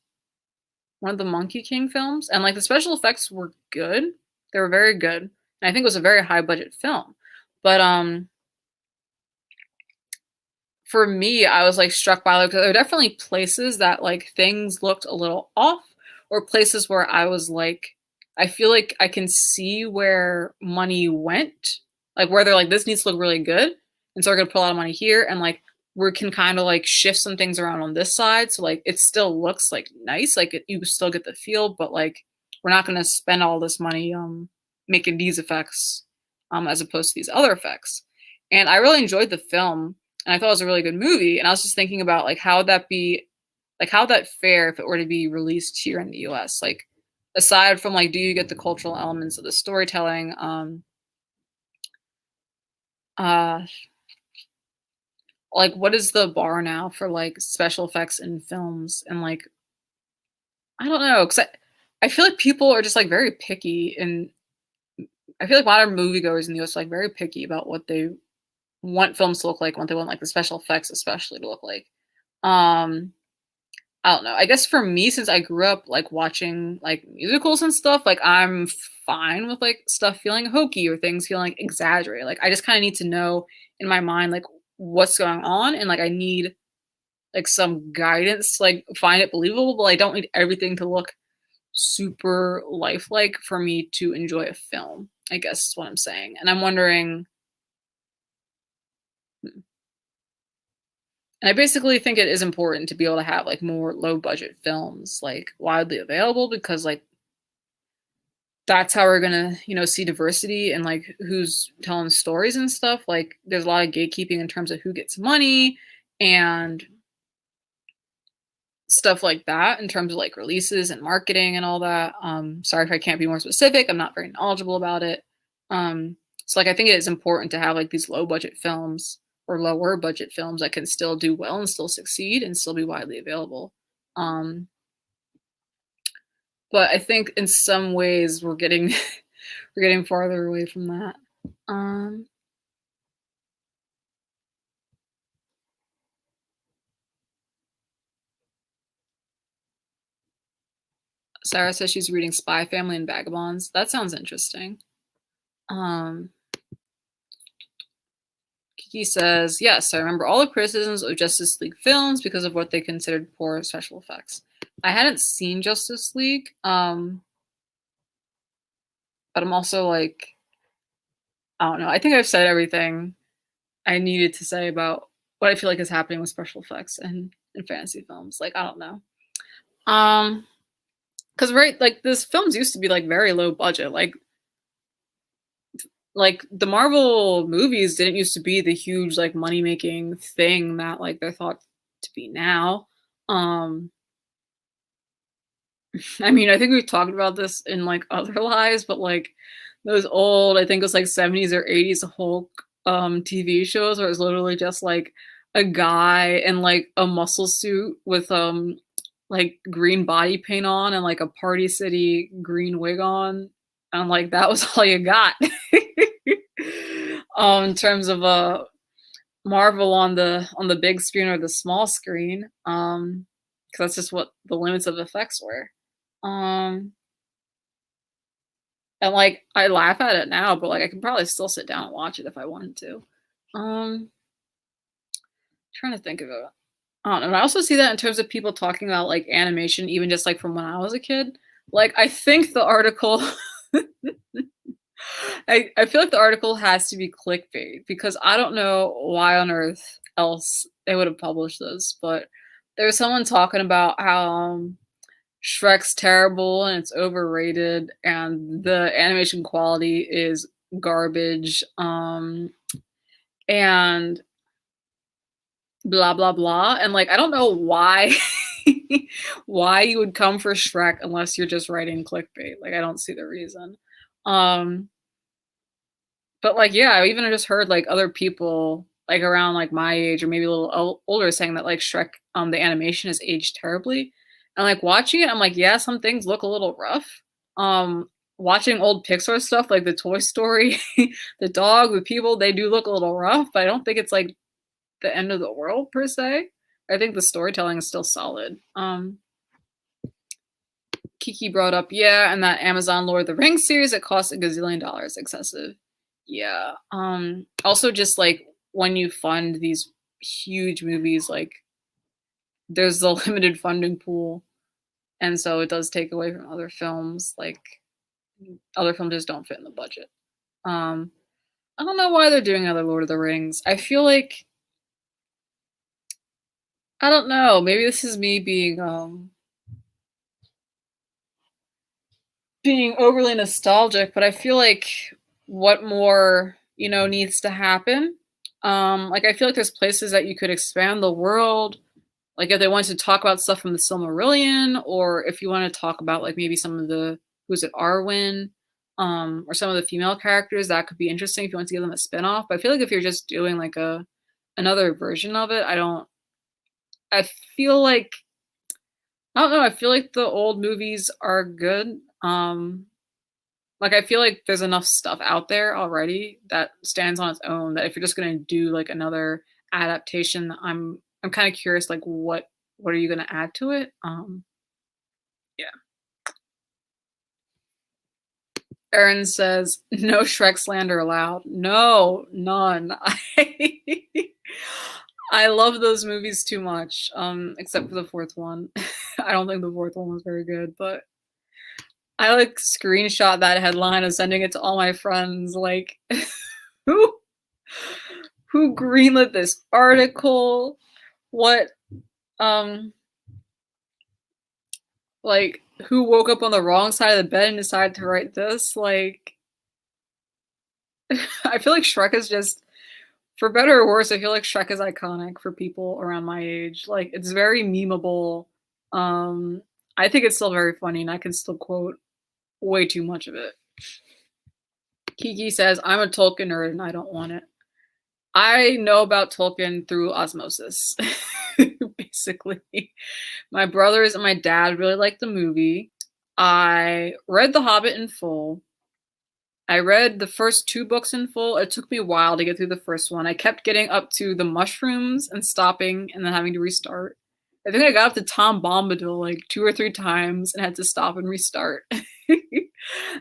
one of the Monkey King films, and like the special effects were good. They were very good, and I think it was a very high budget film. But for me, I was like struck by, like, there were definitely places that like things looked a little off, or places where I was like, I feel like I can see where money went, like where they're like, this needs to look really good, and so we're gonna put a lot of money here, and like we can kind of like shift some things around on this side, so like it still looks like nice, like you still get the feel, but like we're not gonna spend all this money making these effects as opposed to these other effects. And I really enjoyed the film, and I thought it was a really good movie. And I was just thinking about like how would that be, like how would that fare if it were to be released here in the U.S. Like aside from like, do you get the cultural elements of the storytelling? Uh, like what is the bar now for like special effects in films? And like I don't know, because I feel like people are just like very picky, and I feel like modern moviegoers in the U.S. are like very picky about what they want films to look like, what they want like the special effects especially to look like. Um, I don't know. I guess for me, since I grew up like watching like musicals and stuff, like I'm fine with like stuff feeling hokey or things feeling like exaggerated. Like I just kind of need to know in my mind like what's going on, and like I need like some guidance to like find it believable, but I don't need everything to look super lifelike for me to enjoy a film, I guess is what I'm saying. And I'm wondering, hmm, and I basically think it is important to be able to have like more low budget films like widely available, because like that's how we're gonna, see diversity and like who's telling stories and stuff. Like there's a lot of gatekeeping in terms of who gets money and stuff like that in terms of like releases and marketing and all that. Sorry if I can't be more specific. I'm not very knowledgeable about it. So like I think it is important to have like these low budget films or lower budget films that can still do well and still succeed and still be widely available. Um, but I think in some ways we're getting we're getting farther away from that. Um, Sarah says she's reading Spy Family and Vagabonds. That sounds interesting. Um, Kiki says, yes, I remember all the criticisms of Justice League films because of what they considered poor special effects. I hadn't seen Justice League, but I'm also like, I don't know. I think I've said everything I needed to say about what I feel like is happening with special effects and in fantasy films. Like, I don't know. Because right, like this films used to be like very low budget. Like the Marvel movies didn't used to be the huge like money making thing that like they're thought to be now. Um I mean, I think we've talked about this in like other lives, but like those old, I think it was like 70s or 80s Hulk TV shows where it was literally just like a guy in like a muscle suit with like green body paint on and like a Party City green wig on, and like that was all you got. In terms of Marvel on the big screen or the small screen, because that's just what the limits of effects were. Um, and like I laugh at it now, but like I can probably still sit down and watch it if I wanted to. Um, Trying to think of it. I don't know. And I also see that in terms of people talking about like animation, even just like from when I was a kid. Like I think the article I feel like the article has to be clickbait because I don't know why on earth else they would have published this, but there's someone talking about how Shrek's terrible and it's overrated and the animation quality is garbage, and blah blah blah. And like I don't know why why you would come for Shrek unless you're just writing clickbait. Like I don't see the reason. Um But like, yeah, I even just heard like other people like around like my age or maybe a little older saying that like Shrek, the animation has aged terribly. And like watching it, I'm like, yeah, some things look a little rough. Watching old Pixar stuff like the Toy Story, the dog, the people, they do look a little rough, but I don't think it's like the end of the world per se. I think the storytelling is still solid. Kiki brought up, yeah, and that Amazon Lord of the Rings series, it costs a gazillion dollars excessive. Yeah. Also just like when you fund these huge movies, like there's a limited funding pool, and so it does take away from other films. Like other films just don't fit in the budget. Um, I don't know why they're doing another Lord of the Rings. I feel like I don't know. Maybe this is me being overly nostalgic, but I feel like what more, needs to happen. Like I feel like there's places that you could expand the world. Like if they wanted to talk about stuff from the Silmarillion, or if you want to talk about like maybe some of the who's it Arwen, or some of the female characters, that could be interesting if you want to give them a spin-off. But I feel like if you're just doing like a another version of it, I feel like I don't know, I feel like the old movies are good. Like I feel like there's enough stuff out there already that stands on its own that if you're just gonna do like another adaptation, I'm kind of curious like what are you gonna add to it? Yeah. Erin says, no Shrek slander allowed. No, none. I love those movies too much, except for the fourth one. I don't think the fourth one was very good, but I like screenshot that headline and sending it to all my friends. Like, who who greenlit this article? What um like who woke up on the wrong side of the bed and decided to write this? Like, I feel like Shrek is just, for better or worse, I feel like Shrek is iconic for people around my age. Like, it's very memeable. I think it's still very funny, and I can still quote way too much of it. Kiki says, I'm a Tolkien nerd and I don't want it. I know about Tolkien through osmosis, basically. My brothers and my dad really liked the movie. I read The Hobbit in full. I read the first two books in full. It took me a while to get through the first one. I kept getting up to the mushrooms and stopping and then having to restart. I think I got up to Tom Bombadil like 2 or 3 times and had to stop and restart. And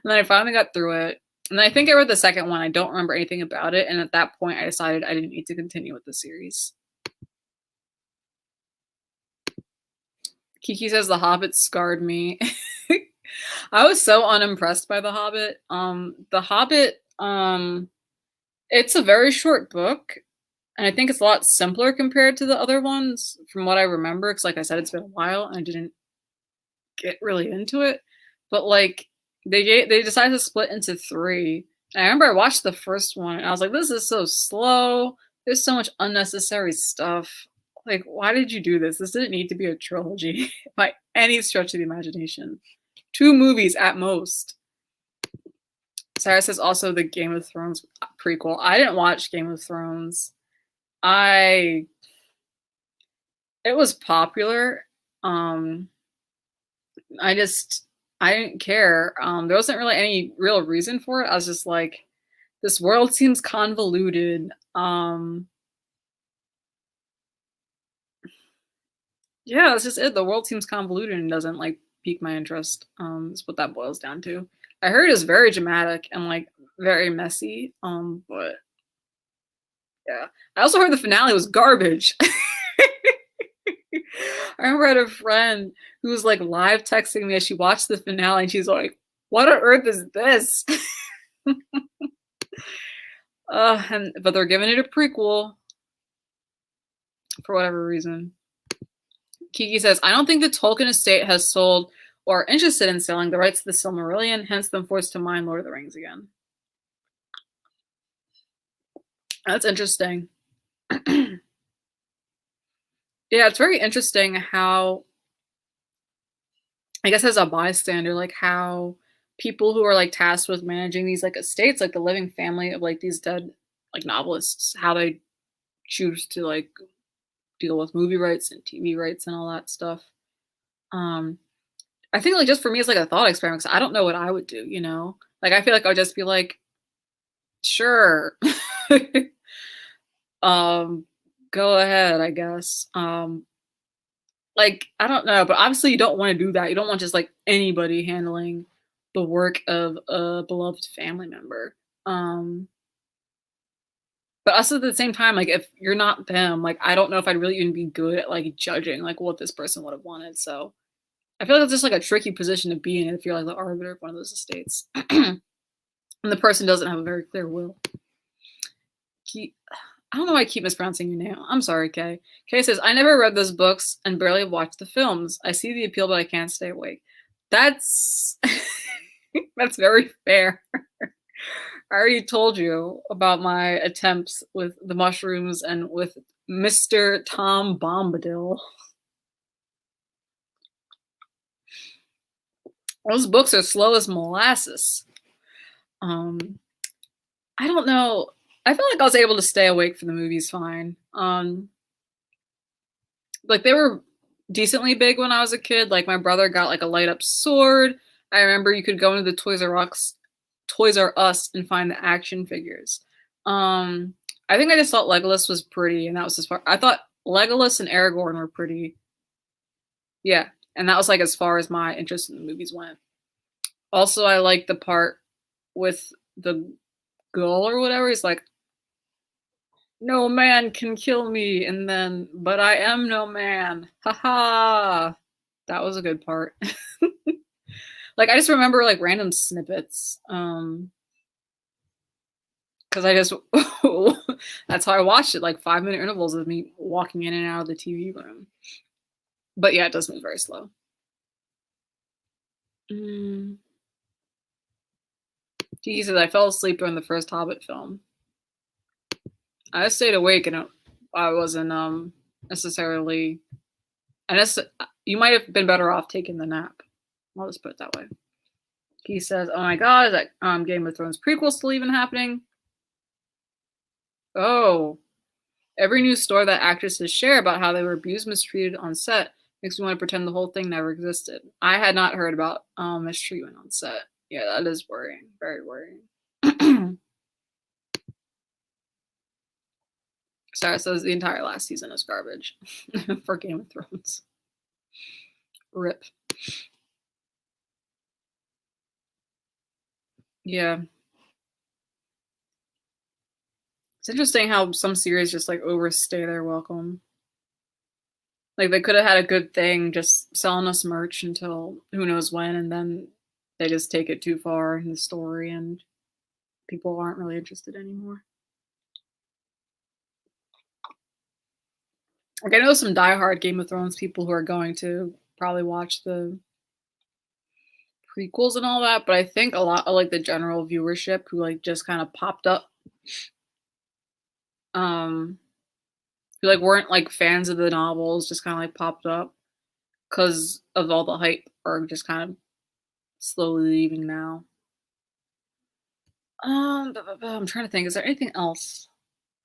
then I finally got through it. And then I think I read the second one. I don't remember anything about it. And at that point, I decided I didn't need to continue with the series. Kiki says The Hobbit scarred me. I was so unimpressed by The Hobbit. The Hobbit, it's a very short book, and I think it's a lot simpler compared to the other ones from what I remember, because like I said, it's been a while and I didn't get really into it. But like they decided to split into three. And I remember I watched the first one and I was like, this is so slow. There's so much unnecessary stuff. Like, why did you do this? This didn't need to be a trilogy by any stretch of the imagination. 2 movies at most. Sarah says also the Game of Thrones prequel. I didn't watch Game of Thrones. It was popular. I didn't care. There wasn't really any real reason for it. I was just like, this world seems convoluted. Yeah, that's just it. The world seems convoluted and doesn't like pique my interest. Is what that boils down to. I heard it's very dramatic and like very messy. But yeah. I also heard the finale was garbage. I remember I had a friend who was like live texting me as she watched the finale and she's like, what on earth is this? But they're giving it a prequel for whatever reason. Kiki says, I don't think the Tolkien estate has sold or are interested in selling the rights to the Silmarillion, hence them forced to mine Lord of the Rings again. That's interesting. Yeah, it's very interesting how, I guess as a bystander, like how people who are like tasked with managing these like estates, like the living family of like these dead like novelists, how they choose to like deal with movie rights and TV rights and all that stuff. I think like just for me it's like a thought experiment because I don't know what I would do, you know? Like I feel like I would just be like, sure. Go ahead, I guess. Like, I don't know, but obviously you don't want to do that. You don't want just like anybody handling the work of a beloved family member. But also at the same time, like if you're not them, like I don't know if I'd really even be good at like judging like what this person would have wanted. So I feel like it's just like a tricky position to be in if you're like the arbiter of one of those estates. And the person doesn't have a very clear will. I don't know why I keep mispronouncing your name. I'm sorry, Kay. Kay says, I never read those books and barely watched the films. I see the appeal, but I can't stay awake. That's that's very fair. I already told you about my attempts with the mushrooms and with Mr. Tom Bombadil. Those books are slow as molasses. I don't know. I feel like I was able to stay awake for the movies fine. Like they were decently big when I was a kid. Like my brother got like a light up sword. I remember you could go into the Toys R Us and find the action figures. I think I just thought Legolas was pretty, and that was as far. I thought Legolas and Aragorn were pretty. Yeah, and that was like as far as my interest in the movies went. Also, I like the part with the girl or whatever. He's like, no man can kill me, and then, but I am no man. Haha. That was a good part. Like I just remember like random snippets. Because I just that's how I watched it, like 5-minute intervals of me walking in and out of the TV room. But yeah, it does move very slow. He said I fell asleep during the first Hobbit film. I stayed awake and I wasn't necessarily. And you might have been better off taking the nap. I'll just put it that way. He says, "Oh my God, is that Game of Thrones prequel still even happening?" Oh, every news story that actresses share about how they were abused, mistreated on set makes me want to pretend the whole thing never existed. I had not heard about mistreatment on set. Yeah, that is worrying. Very worrying. Sarah says the entire last season is garbage for Game of Thrones. RIP. Yeah. It's interesting how some series just like overstay their welcome. Like they could have had a good thing just selling us merch until who knows when, and then they just take it too far in the story and people aren't really interested anymore. Like I know some diehard Game of Thrones people who are going to probably watch the prequels and all that, but I think a lot of like the general viewership who like just kind of popped up, who like weren't like fans of the novels, just kind of like popped up because of all the hype, are just kind of slowly leaving now. I'm trying to think. Is there anything else?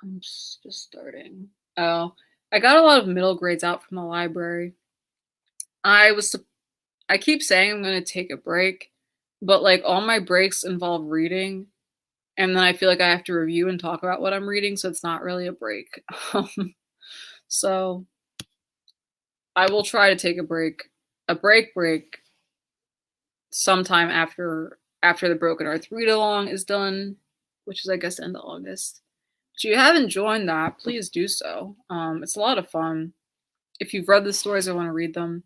I'm just starting. Oh, I got a lot of middle grades out from the library. I keep saying I'm going to take a break, but like all my breaks involve reading, and then I feel like I have to review and talk about what I'm reading, so it's not really a break. So I will try to take a break sometime after the Broken Earth read along is done, which is I guess the end of August. If you haven't joined that, please do so. It's a lot of fun. If you've read the stories or want to read them,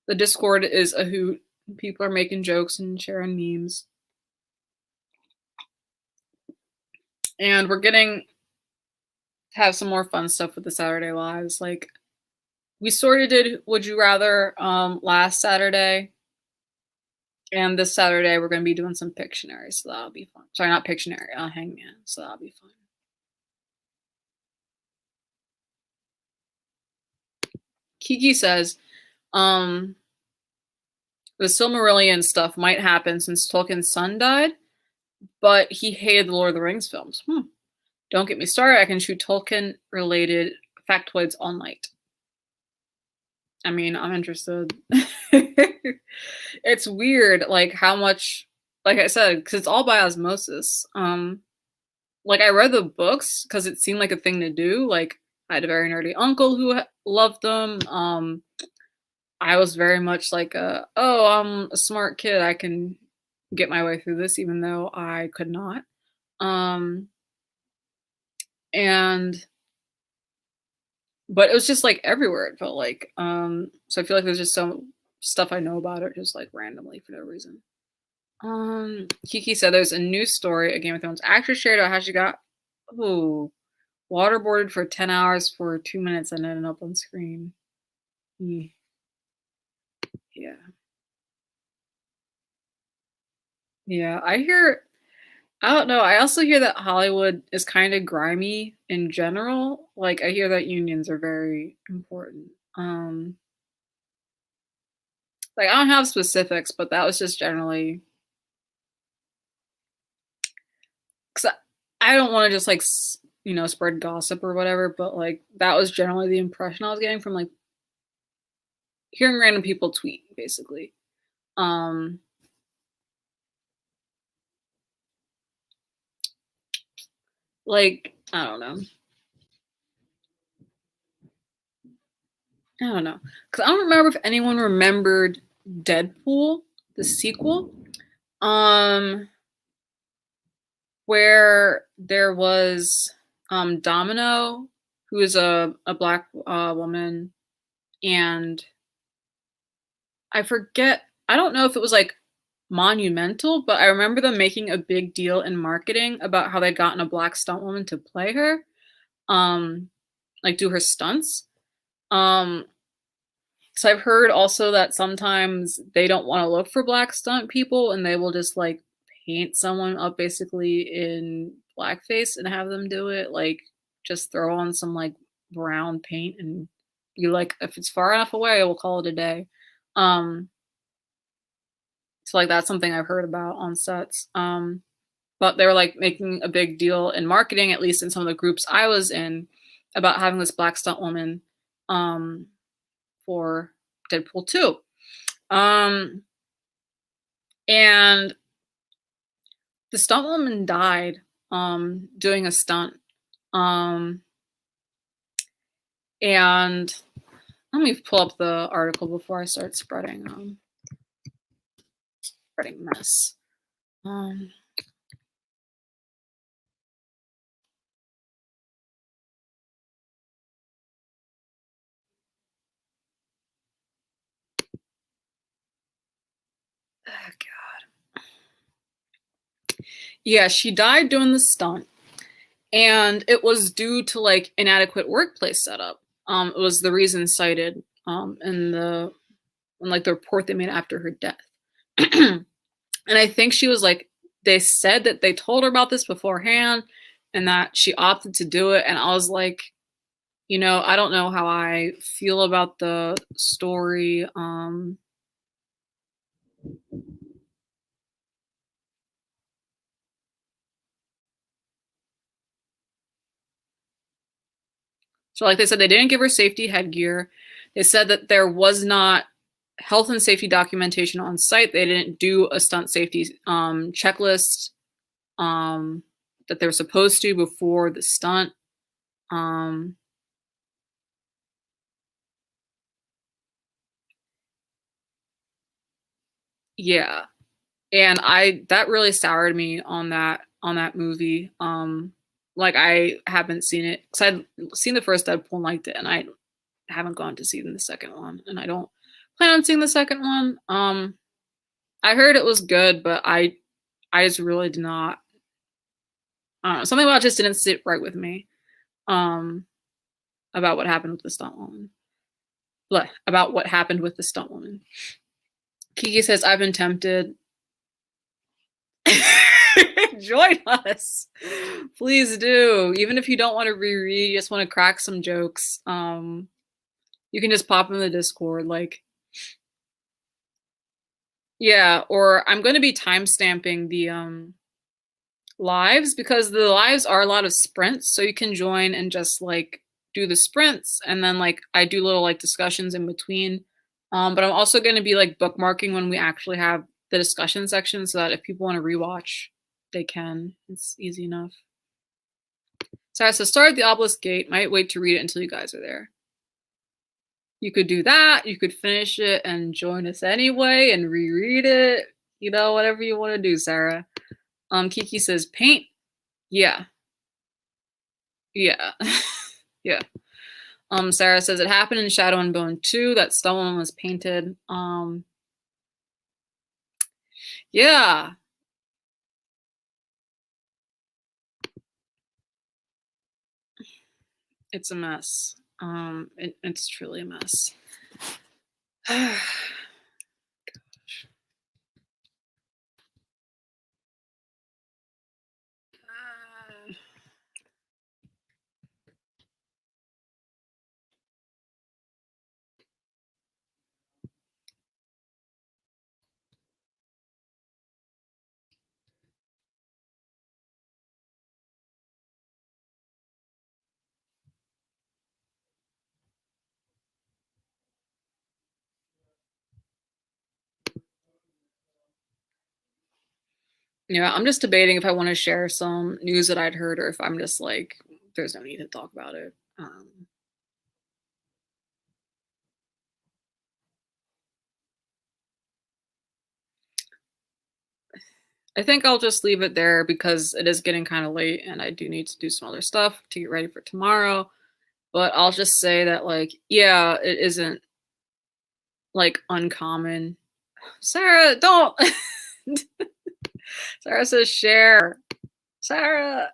the Discord is a hoot. People are making jokes and sharing memes. And we're getting to have some more fun stuff with the Saturday Lives. Like, we sort of did Would You Rather last Saturday. And this Saturday, we're going to be doing some Pictionary, so that'll be fun. Sorry, not Pictionary, Hangman, so that'll be fun. Kiki says, the Silmarillion stuff might happen since Tolkien's son died, but he hated the Lord of the Rings films. Don't get me started. I can shoot Tolkien-related factoids all night. I mean, I'm interested. It's weird, like, how much, like I said, because it's all by osmosis. Like, I read the books because it seemed like a thing to do. Like, I had a very nerdy uncle who loved them. I was very much like, oh, I'm a smart kid. I can get my way through this, even though I could not. And but it was just like everywhere, it felt like. So I feel like there's just some stuff I know about it just like randomly for no reason. Kiki said there's a new story, a Game of Thrones actress shared about how she got waterboarded for 10 hours for 2 minutes and ended up on screen. Yeah. Yeah. I don't know. I also hear that Hollywood is kind of grimy in general. Like I hear that unions are very important. Like I don't have specifics, but that was just generally because I don't want to just like spread gossip or whatever, but like that was generally the impression I was getting from like hearing random people tweet, basically. Um, like I don't know. I don't know because I don't remember if anyone remembered Deadpool, the sequel, um, where there was Domino, who is a black woman, and I forget. I don't know if it was like monumental, but I remember them making a big deal in marketing about how they'd gotten a black stunt woman to play her, um, like do her stunts. Um, so I've heard also that sometimes they don't want to look for black stunt people and they will just like paint someone up basically in blackface and have them do it. Like just throw on some like brown paint and be like, if it's far enough away, we'll call it a day. Um, so like that's something I've heard about on sets. But they were like making a big deal in marketing, at least in some of the groups I was in, about having this black stunt woman um, for Deadpool 2. Um, and the stunt woman died doing a stunt. Um, and let me pull up the article before I start spreading mess. Um, oh God. Yeah, she died doing the stunt, and it was due to like inadequate workplace setup. It was the reason cited in like the report they made after her death. And I think she was like, they said that they told her about this beforehand and that she opted to do it. And I was like, I don't know how I feel about the story. So, like they said, they didn't give her safety headgear. They said that there was not health and safety documentation on site. They didn't do a stunt safety checklist that they were supposed to before the stunt. Um, yeah, and I that really soured me on that movie. Like I haven't seen it because I'd seen the first Deadpool and liked it, and I haven't gone to see the second one, and I don't plan on seeing the second one. I heard it was good, but I just really did not. I don't know, something about it just didn't sit right with me. Um, about what happened with the stunt woman. Blah, about what happened with the stunt woman. Kiki says I've been tempted. Join us. Please do. Even if you don't want to reread, you just want to crack some jokes. You can just pop in the Discord. Like, yeah, or I'm gonna be time stamping the lives because the lives are a lot of sprints, so you can join and just like do the sprints and then like I do little like discussions in between. But I'm also gonna be like bookmarking when we actually have the discussion section so that if people want to rewatch, they can. It's easy enough. So start at the obelisk gate. Might wait to read it until you guys are there. You could do that. You could finish it and join us anyway and reread it. Whatever you want to do, Sarah. Kiki says paint. Yeah. Yeah. Yeah. Sarah says it happened in Shadow and Bone too, that someone was painted. Yeah. It's a mess. It's truly a mess. Yeah, I'm just debating if I want to share some news that I'd heard or if I'm just like, there's no need to talk about it. I think I'll just leave it there because it is getting kind of late and I do need to do some other stuff to get ready for tomorrow. But I'll just say that, like, yeah, it isn't like uncommon. Sarah, don't. Sarah says share. Sarah,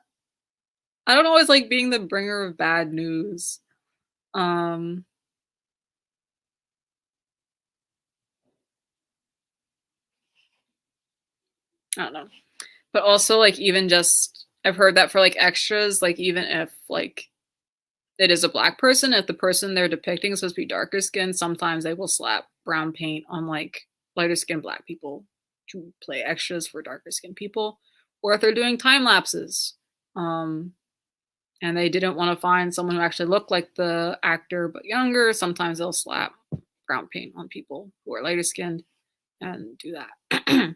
I don't always like being the bringer of bad news. Um, I don't know. But also, like, even just, I've heard that for like extras, like, even if like it is a black person, if the person they're depicting is supposed to be darker skinned, sometimes they will slap brown paint on like lighter skinned black people to play extras for darker skinned people. Or if they're doing time lapses. And they didn't want to find someone who actually looked like the actor but younger, sometimes they'll slap brown paint on people who are lighter skinned and do that.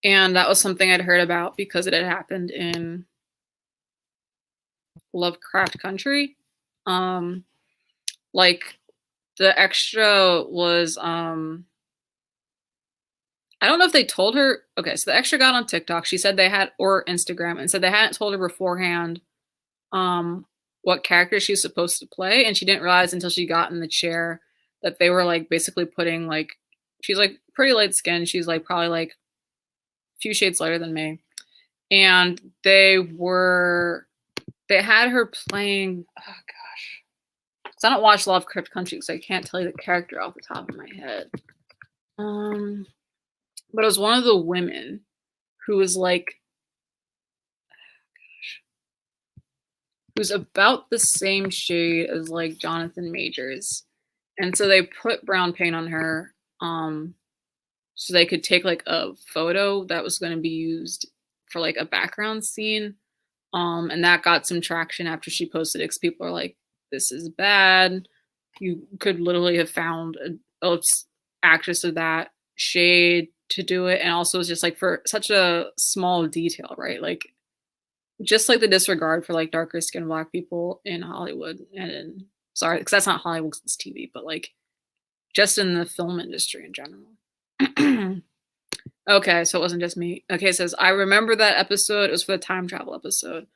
And that was something I'd heard about because it had happened in Lovecraft Country. Um, like the extra was I don't know if they told her. Okay, so the extra got on TikTok. She said they had, or Instagram, and said they hadn't told her beforehand um what character she's supposed to play, and she didn't realize until she got in the chair that they were like basically putting like, she's like pretty light skinned. She's like probably like a few shades lighter than me. And they had her playing, oh gosh. So I don't watch Lovecraft Country, so I can't tell you the character off the top of my head. But it was one of the women who was like, who's about the same shade as like Jonathan Majors. And so they put brown paint on her so they could take like a photo that was going to be used for like a background scene. And that got some traction after she posted it because people are like, this is bad. You could literally have found a actress of that shade to do it. And also it's just like for such a small detail, right? Like just like the disregard for like darker skinned black people in Hollywood and in, sorry, because that's not Hollywood, it's TV, but like just in the film industry in general. Okay, so it wasn't just me. Okay, it says I remember that episode. It was for the time travel episode.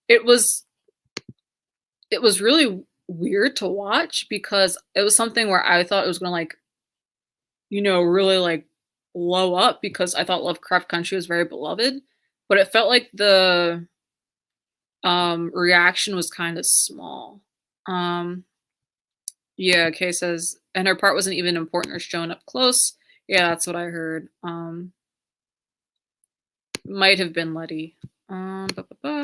It was it was really weird to watch because it was something where I thought it was gonna like, really like blow up because I thought Lovecraft Country was very beloved, but it felt like the reaction was kind of small. Um yeah, Kay says, and her part wasn't even important or shown up close. Yeah, that's what I heard. Might have been Letty. Ba, ba, ba.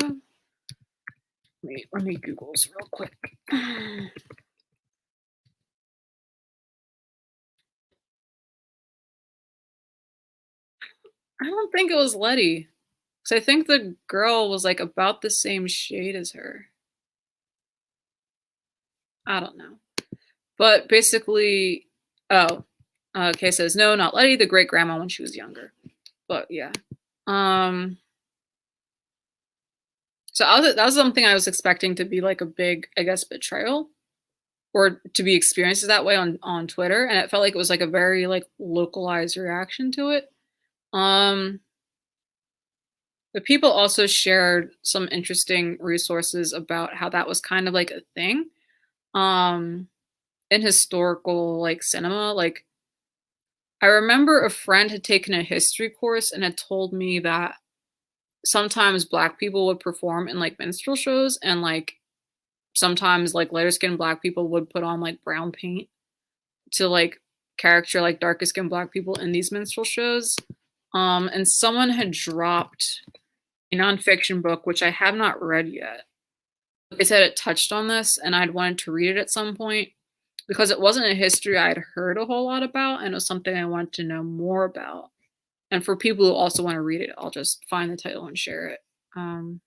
Let me Google this real quick. I don't think it was Letty. Because I think the girl was like about the same shade as her. I don't know. But basically, oh, Kay says, no, not Letty, the great grandma when she was younger. But yeah. So that was something I was expecting to be like a big, I guess, betrayal or to be experienced that way on Twitter. And it felt like it was like a very like localized reaction to it. It But people also shared some interesting resources about how that was kind of like a thing um in historical like cinema. Like I remember a friend had taken a history course and had told me that sometimes black people would perform in like minstrel shows, and like sometimes like lighter skinned black people would put on like brown paint to like character like darker skinned black people in these minstrel shows. And someone had dropped a nonfiction book, which I have not read yet. They said it touched on this, and I'd wanted to read it at some point because it wasn't a history I'd heard a whole lot about, and it was something I wanted to know more about. And for people who also want to read it, I'll just find the title and share it. Um,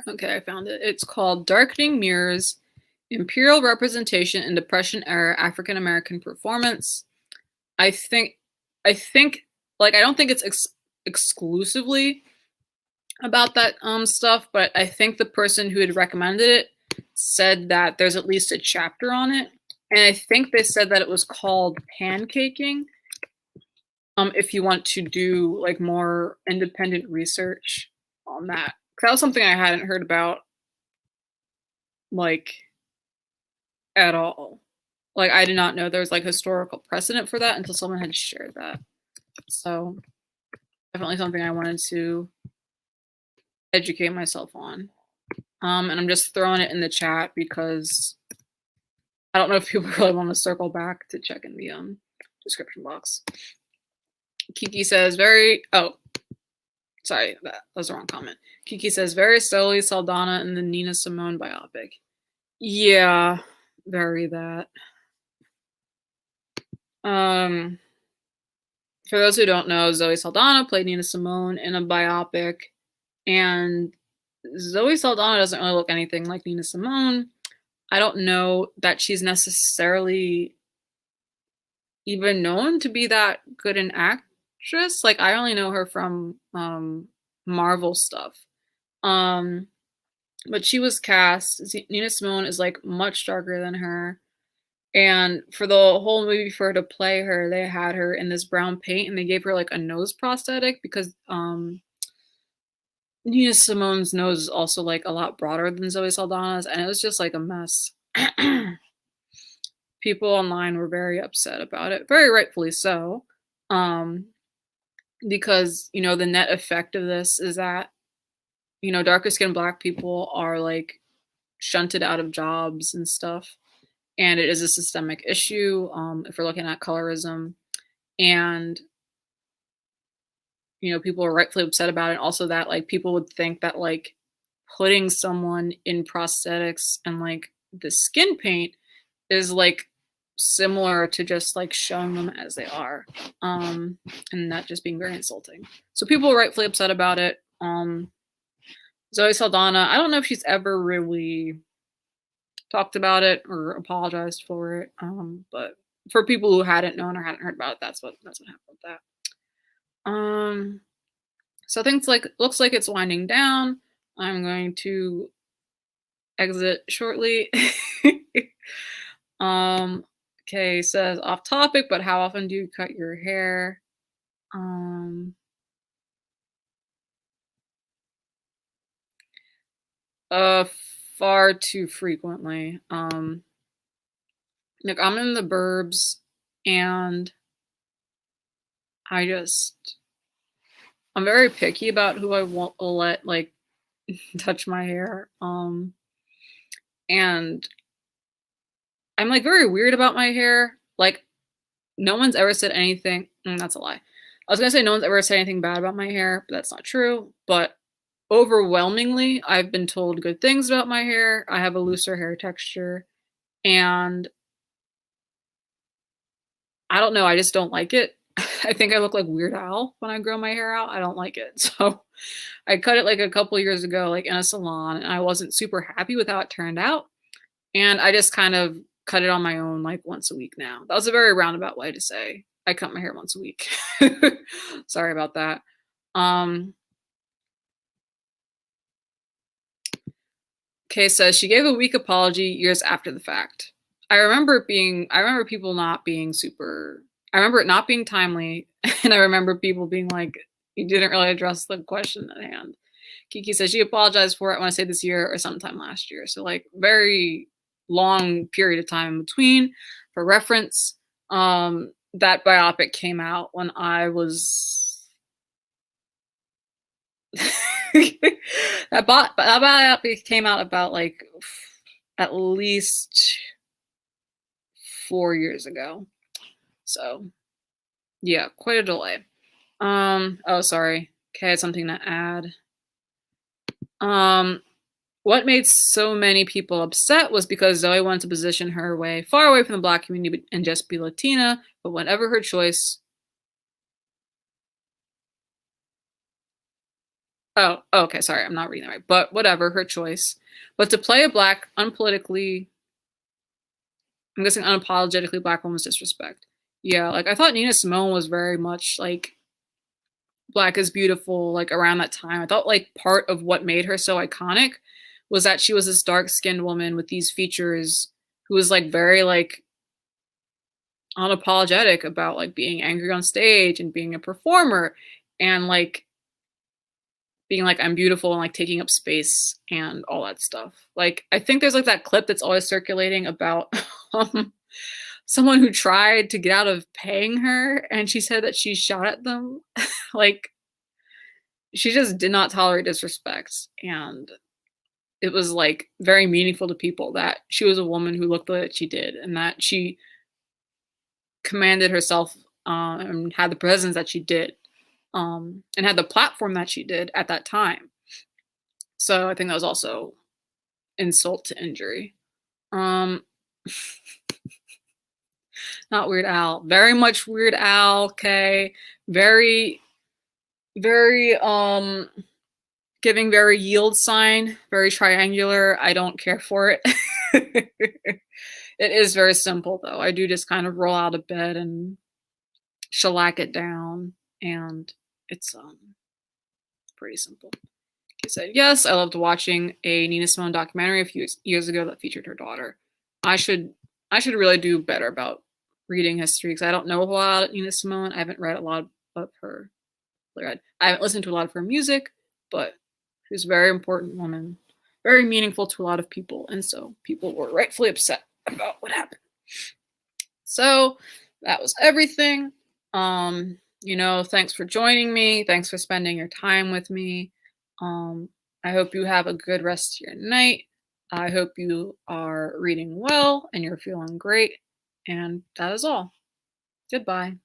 okay, I found it. It's called Darkening Mirrors: Imperial Representation in Depression Era African American Performance. I think, I think, like, I don't think it's exclusively about that stuff, but I think the person who had recommended it said that there's at least a chapter on it, and I think they said that it was called Pancaking. If you want to do like more independent research on that, 'cause that was something I hadn't heard about like at all. Like I did not know there was like historical precedent for that until someone had shared that. So definitely something I wanted to educate myself on. And I'm just throwing it in the chat because I don't know if people really want to circle back to check in the description box. Kiki says sorry, that was the wrong comment. Kiki says very slowly Saldana in the Nina Simone biopic. Yeah, very that. For those who don't know, Zoe Saldana played Nina Simone in a biopic, and Zoe Saldana doesn't really look anything like Nina Simone. I don't know that she's necessarily even known to be that good an actress. Like I only know her from Marvel stuff. But she was cast. Nina Simone is like much darker than her. And for the whole movie, for her to play her, they had her in this brown paint, and they gave her like a nose prosthetic because Nina Simone's nose is also like a lot broader than Zoe Saldana's, and it was just like a mess. People online were very upset about it, very rightfully so, because you know the net effect of this is that you know darker skinned Black people are like shunted out of jobs and stuff, and it is a systemic issue if we're looking at colorism, and you know people are rightfully upset about it. Also, that like people would think that like putting someone in prosthetics and like the skin paint is like similar to just like showing them as they are, and that just being very insulting. So people are rightfully upset about it. Zoe Saldana, I don't know if she's ever really talked about it or apologized for it, but for people who hadn't known or hadn't heard about it, that's what happened with that. So things like looks like it's winding down. I'm going to exit shortly. Okay, says off topic, but how often do you cut your hair? Uh, Far too frequently. Like I'm in the burbs, and I'm very picky about who I will let like touch my hair. And I'm like very weird about my hair. Like no one's ever said anything. That's a lie. I was gonna say no one's ever said anything bad about my hair, but that's not true. But overwhelmingly, I've been told good things about my hair. I have a looser hair texture, and I don't know, I just don't like it. I think I look like Weird Al when I grow my hair out. I don't like it. So I cut it like a couple years ago, like in a salon, and I wasn't super happy with how it turned out. And I just kind of cut it on my own like once a week now. That was a very roundabout way to say I cut my hair once a week. Sorry about that. Um, Kay says she gave a weak apology years after the fact. I remember people not being super, I remember it not being timely, and I remember people being like, you didn't really address the question at hand. Kiki says she apologized for it, I want to say this year or sometime last year. So like very long period of time in between. For reference, that biopic came out when I was that biopic came out about like at least 4 years ago. So yeah, quite a delay. Oh sorry. Okay, I had something to add. What made so many people upset was because Zoe wanted to position her way far away from the Black community and just be Latina, but whenever her choice. Oh, okay, sorry, I'm not reading that right. But whatever, her choice. But to play a Black, unpolitically, I'm guessing unapologetically Black woman was disrespect. Yeah, like I thought Nina Simone was very much like Black is beautiful, like around that time. I thought like part of what made her so iconic was that she was this dark skinned woman with these features who was like very like unapologetic about like being angry on stage and being a performer and like being like I'm beautiful and like taking up space and all that stuff. Like I think there's like that clip that's always circulating about someone who tried to get out of paying her and she said that she shot at them. Like she just did not tolerate disrespect, and it was like very meaningful to people that she was a woman who looked the way that she did and that she commanded herself and had the presence that she did and had the platform that she did at that time. So I think that was also insult to injury. Um, Not Weird Al. Very much Weird Al. Okay. Very, very giving very yield sign, very triangular. I don't care for it. It is very simple though. I do just kind of roll out of bed and shellac it down, and it's pretty simple. He said, yes, I loved watching a Nina Simone documentary a few years ago that featured her daughter. I should really do better about reading history because I don't know a lot about Nina Simone. I haven't read a lot of her. I haven't listened to a lot of her music, but she's a very important woman, very meaningful to a lot of people, and so people were rightfully upset about what happened. So that was everything. Thanks for joining me. Thanks for spending your time with me. I hope you have a good rest of your night. I hope you are reading well and you're feeling great. And that is all. Goodbye.